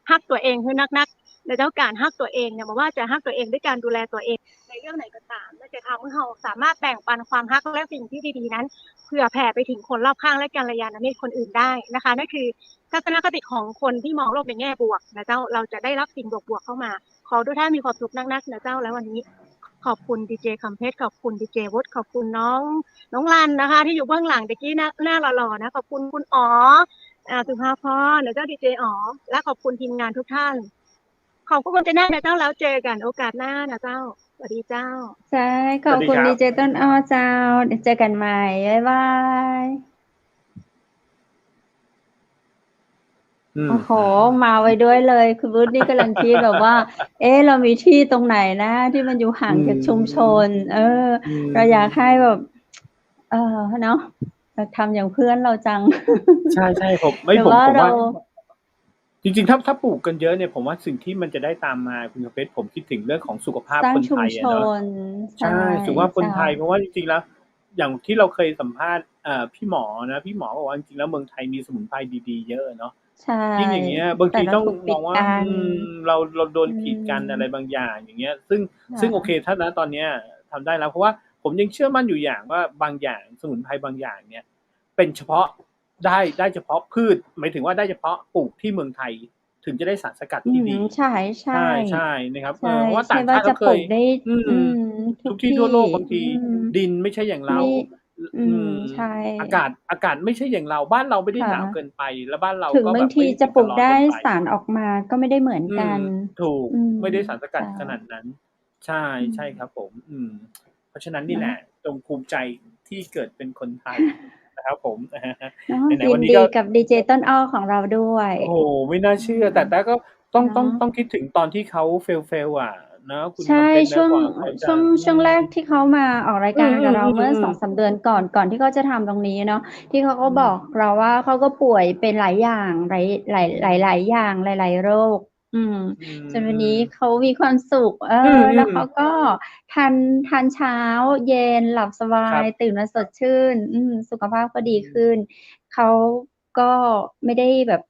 ฮักตัวเองให้นักๆในเจ้าการฮักตัวเองเนี่ยมาว่าจะฮักตัวเองด้วยการดูแลตัวเองในเรื่องไหนก็ตามและจะทำให้เราสามารถแบ่งปันความฮักและสิ่งที่ดีๆนั้นเผื่อแผ่ไปถึงคนรอบข้างและกัลยาณมิตรคนอื่นได้นะคะนั่นคือทัศนคติของคนที่มองโลกในแง่บวกนะเจ้าเราจะได้รับสิ่งบวกๆเข้ามาขอทุกท่านมีความสุขนักๆนะเจ้าแล้ววันนี้ขอบคุณดีเจคำเพชรขอบคุณดีเจวุฒิขอบคุณน้องรันนะคะที่อยู่เบื้องหลังตะกี้หน้าหล่อๆนะขอบคุณคุณอ๋อสุภาพรนะเจ้าดีเจอ๋อและขอบคุณทีมงานทุกท่านขอบคุณเจ้าหน้านะเจ้าแล้วเจอกันโอกาสหน้านะเจ้าสวัสดีเจ้าใช่ขอบคุณดีเจต้นอ้อเจ้าเดี๋ยวเจอกันใหม่บ๊ายบายโอ้โหมาไว้ด้วยเลยคุณวุฒินี่กำลังคิดแบบว่าเรามีที่ตรงไหนนะที่มันอยู่ห่างจากชุมชนเราอยากให้แบบเนาะเราทำอย่างเพื่อนเราจังใช่ผมว่าจริงๆถ้าปลูกกันเยอะเนี่ยผมว่าสิ่งที่มันจะได้ตามมาคุณเพชรผมคิดถึงเรื่องของสุขภาพคนไทยเนาะใช่สุขภาพคนไทยเพราะว่าจริงๆแล้วอย่างที่เราเคยสัมภาษณ์พี่หมอนะพี่หมอบอกว่าจริงๆแล้วเมืองไทยมีสมุนไพรดีๆเยอะเนาะยิ่งอย่างเงี้ยบางทีต้องมองว่าเราโดนกีดกันอะไรบางอย่างอย่างเงี้ยซึ่งโอเคถ้านะตอนเนี้ยทำได้แล้วเพราะว่าผมยังเชื่อมั่นอยู่อย่างว่าบางอย่างสมุนไพรบางอย่างเนี่ยเป็นเฉพาะได้เฉพาะพืชหมายถึงว่าได้เฉพาะปลูกที่เมืองไทยถึงจะได้สารสกัดที่ดีใช่นะครับเพราะว่าต่างชาติก็เคยทุกที่ทั่วโลกบางทีดินไม่ใช่อย่างเราใช่อากาศไม่ใช่อย่างเราบ้านเราไม่ได้หนาวเกินไปแล้วบ้านเราถึงบางทีจะปลูกได้สารออกมาก็ไม่ได้เหมือนกันถูกไม่ได้สารสกัดขนาดนั้นใช่ครับผมเพราะฉะนั้นนี่แหละจงภูมิใจที่เกิดเป็นคนไทยนะครับผมในวันนี้ก็กับดีเจต้นอ้อของเราด้วยโอ้ไม่น่าเชื่อแต่ก็ต้องคิดถึงตอนที่เขาเฟลอ่ะนะคุณใช่ช่วงแรกที่เขามาออกรายการกับเราเมื่อ 2-3 เดือนก่อนที่เขาจะทำตรงนี้เนาะที่เขาก็บอกเราว่าเขาก็ป่วยเป็นหลายอย่างหลายอย่างหลายโรคจนวันนี้เขามีความสุขแล้วเขาก็ทานเช้าเย็นหลับสบายตื่นมาสดชื่นสุขภาพก็ดีขึ้นเขาก็ไม่ได้แบบ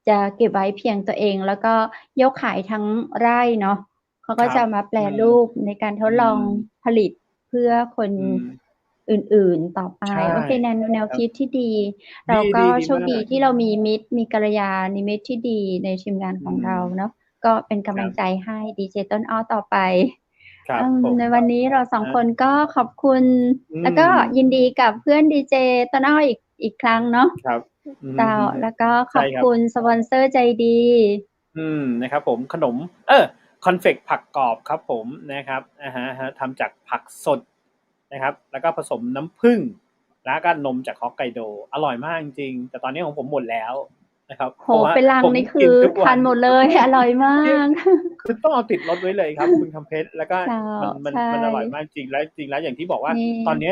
จะเก็บไว้เพียงตัวเองแล้วก็ยกขายทั้งไร่เนาะเขาก็จะมาแปรรูปในการทดลองผลิตเพื่อคนอื่นๆต่อไปโอเคแนวคิดที่ดีเราก็โชคดีที่เรามีกัลยาณมิตรที่ดีในทีมงานของเราเนาะก็เป็นกำลังใจให้ดีเจต้นอ้อต่อไปในวันนี้เราสองคนก็ขอบคุณแล้วก็ยินดีกับเพื่อนดีเจต้นอ้ออีกครั้งเนาะแล้วก็ขอบคุณสปอนเซอร์ใจดีนะครับผมขนมคอนเฟกผักกรอบครับผมนะครับทำจากผักสดนะครับแล้วก็ผสมน้ำผึ้งแล้วก็นมจากฮอกไกโดอร่อยมากจริงแต่ตอนนี้ของผมหมดแล้วนะครับโหเป็นลังนี่คือทานหมดเลยอร่อยมากคือต้องเอาติดรถไว้เลยครับคุณคำเพชรแล้วก็มันอร่อยมากจริงแล้วอย่างที่บอกว่าตอนนี้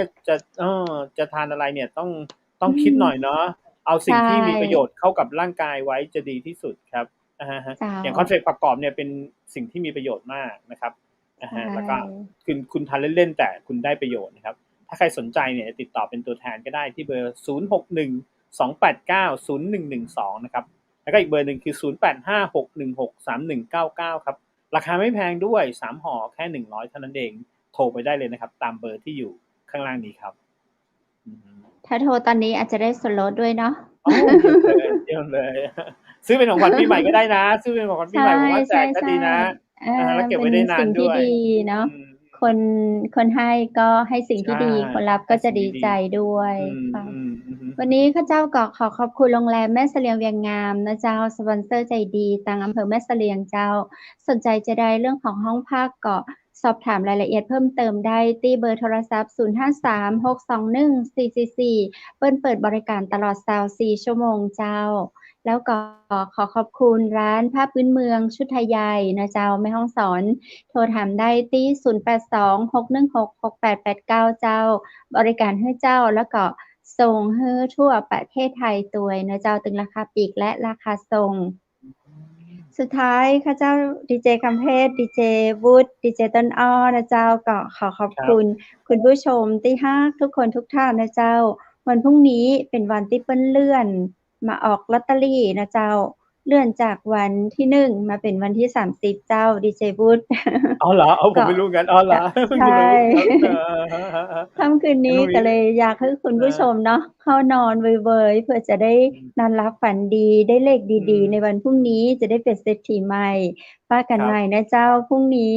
จะทานอะไรเนี่ยต้องคิดหน่อยเนาะเอาสิ่งที่มีประโยชน์เข้ากับร่างกายไว้จะดีที่สุดครับอย่างคอนเฟกต์ผักกรอบเนี่ยเป็นสิ่งที่มีประโยชน์มากนะครับแล้วก็คุณทานเล่นๆแต่คุณได้ประโยชน์นะครับถ้าใครสนใจเนี่ยติดต่อเป็นตัวแทนก็ได้ที่เบอร์0612890112นะครับแล้วก็อีกเบอร์หนึ่งคือ0856163199ครับราคาไม่แพงด้วย3ห่อแค่100เท่านั้นเอง โทรไปได้เลยนะครับตามเบอร์ที่อยู่ข้างล่างนี้ครับถ้าโทรตอนนี้อาจจะได้ส่วนลดด้วยเนาะเยี่ยมเลย ซื้อเป็นของขวัญปีใหม่ก็ได้นะซื้อเป็นของขวัญปีใหม่ผมว่าแจกก็ดีนะแล้วเก็บไว้ได้นานด้วยเป็นสิ่งที่ดีเนาะคนให้ก็ให้สิ่งที่ดีคนรับก็จะดีใจด้วยค่ะวันนี้ข้าเจ้าก็ขอขอบคุณโรงแรมแม่เสลียงเวียงงามนะเจ้าสปอนเซอร์ใจดีทางอำเภอแม่เสลียงเจ้าสนใจจะได้เรื่องของห้องพักก็สอบถามรายละเอียดเพิ่มเติมได้ที่เบอร์โทรศัพท์0536214444เปิดบริการตลอด24ชั่วโมงเจ้าแล้วก็ขอขอบคุณร้านผ้าพื้นเมืองชุดไทยใหญ่นะเจ้าแม่ฮ่องสอนโทรถามได้ที่0826166889เจ้าบริการให้เจ้าแล้วก็ส่งให้ทั่วประเทศไทยตัวยนะเจ้าตึงราคาปลีกและราคาส่งสุดท้ายข้าเจ้าดีเจคำเพชรดีเจวุฒิดีเจต้นอ้อนะเจ้าก็ขอขอบคุณคุณผู้ชมที่ฮักทุกคนทุกท่านนะเจ้าวันพรุ่งนี้เป็นวันที่เปิ้นเลื่อนมาออกลอตเตอรี่นะเจ้าเลื่อนจากวันที่1มาเป็นวันที่30เจ้าดีเจวุฒิอ๋อเหรอผมไม่รู้กันอ๋อเหรอใช่ค่ำคืนนี้ก็เลยอยากให้คุณผู้ชมเนาะเข้านอนเว่ยๆเพื่อจะได้นอนหลับฝันดีได้เลขดีๆในวันพรุ่งนี้จะได้เป็นเศรษฐีใหม่ป้ากันใหม่นะเจ้าพรุ่งนี้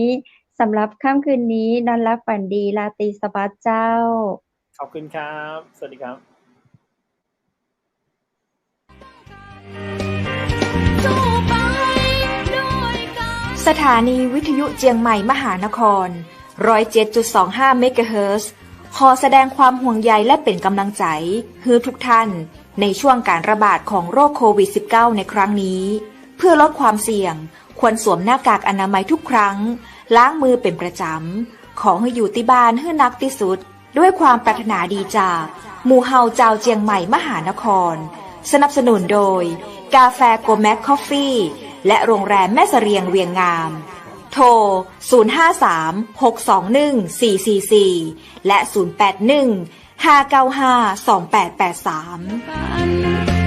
สำหรับค่ำคืนนี้นอนหลับฝันดีราตรีสวัสดิ์เจ้าขอบคุณครับสวัสดีครับสถานีวิทยุเจียงใหม่มหานคร 107.25 เมกะเฮิรตซ์ ขอแสดงความห่วงใยและเป็นกำลังใจให้ทุกท่านในช่วงการระบาดของโรคโควิด -19 ในครั้งนี้เพื่อลดความเสี่ยงควรสวมหน้ากากอนามัยทุกครั้งล้างมือเป็นประจำขอให้อยู่ที่บ้านให้นักที่สุดด้วยความปรารถนาดีจากหมู่เฮาเจ้าเจียงใหม่มหานครสนับสนุนโดยกาแฟโกแม็กคอฟฟี่และโรงแรมแม่เสรียงเวียงงามโทร 053-621-444 และ 081-595-2883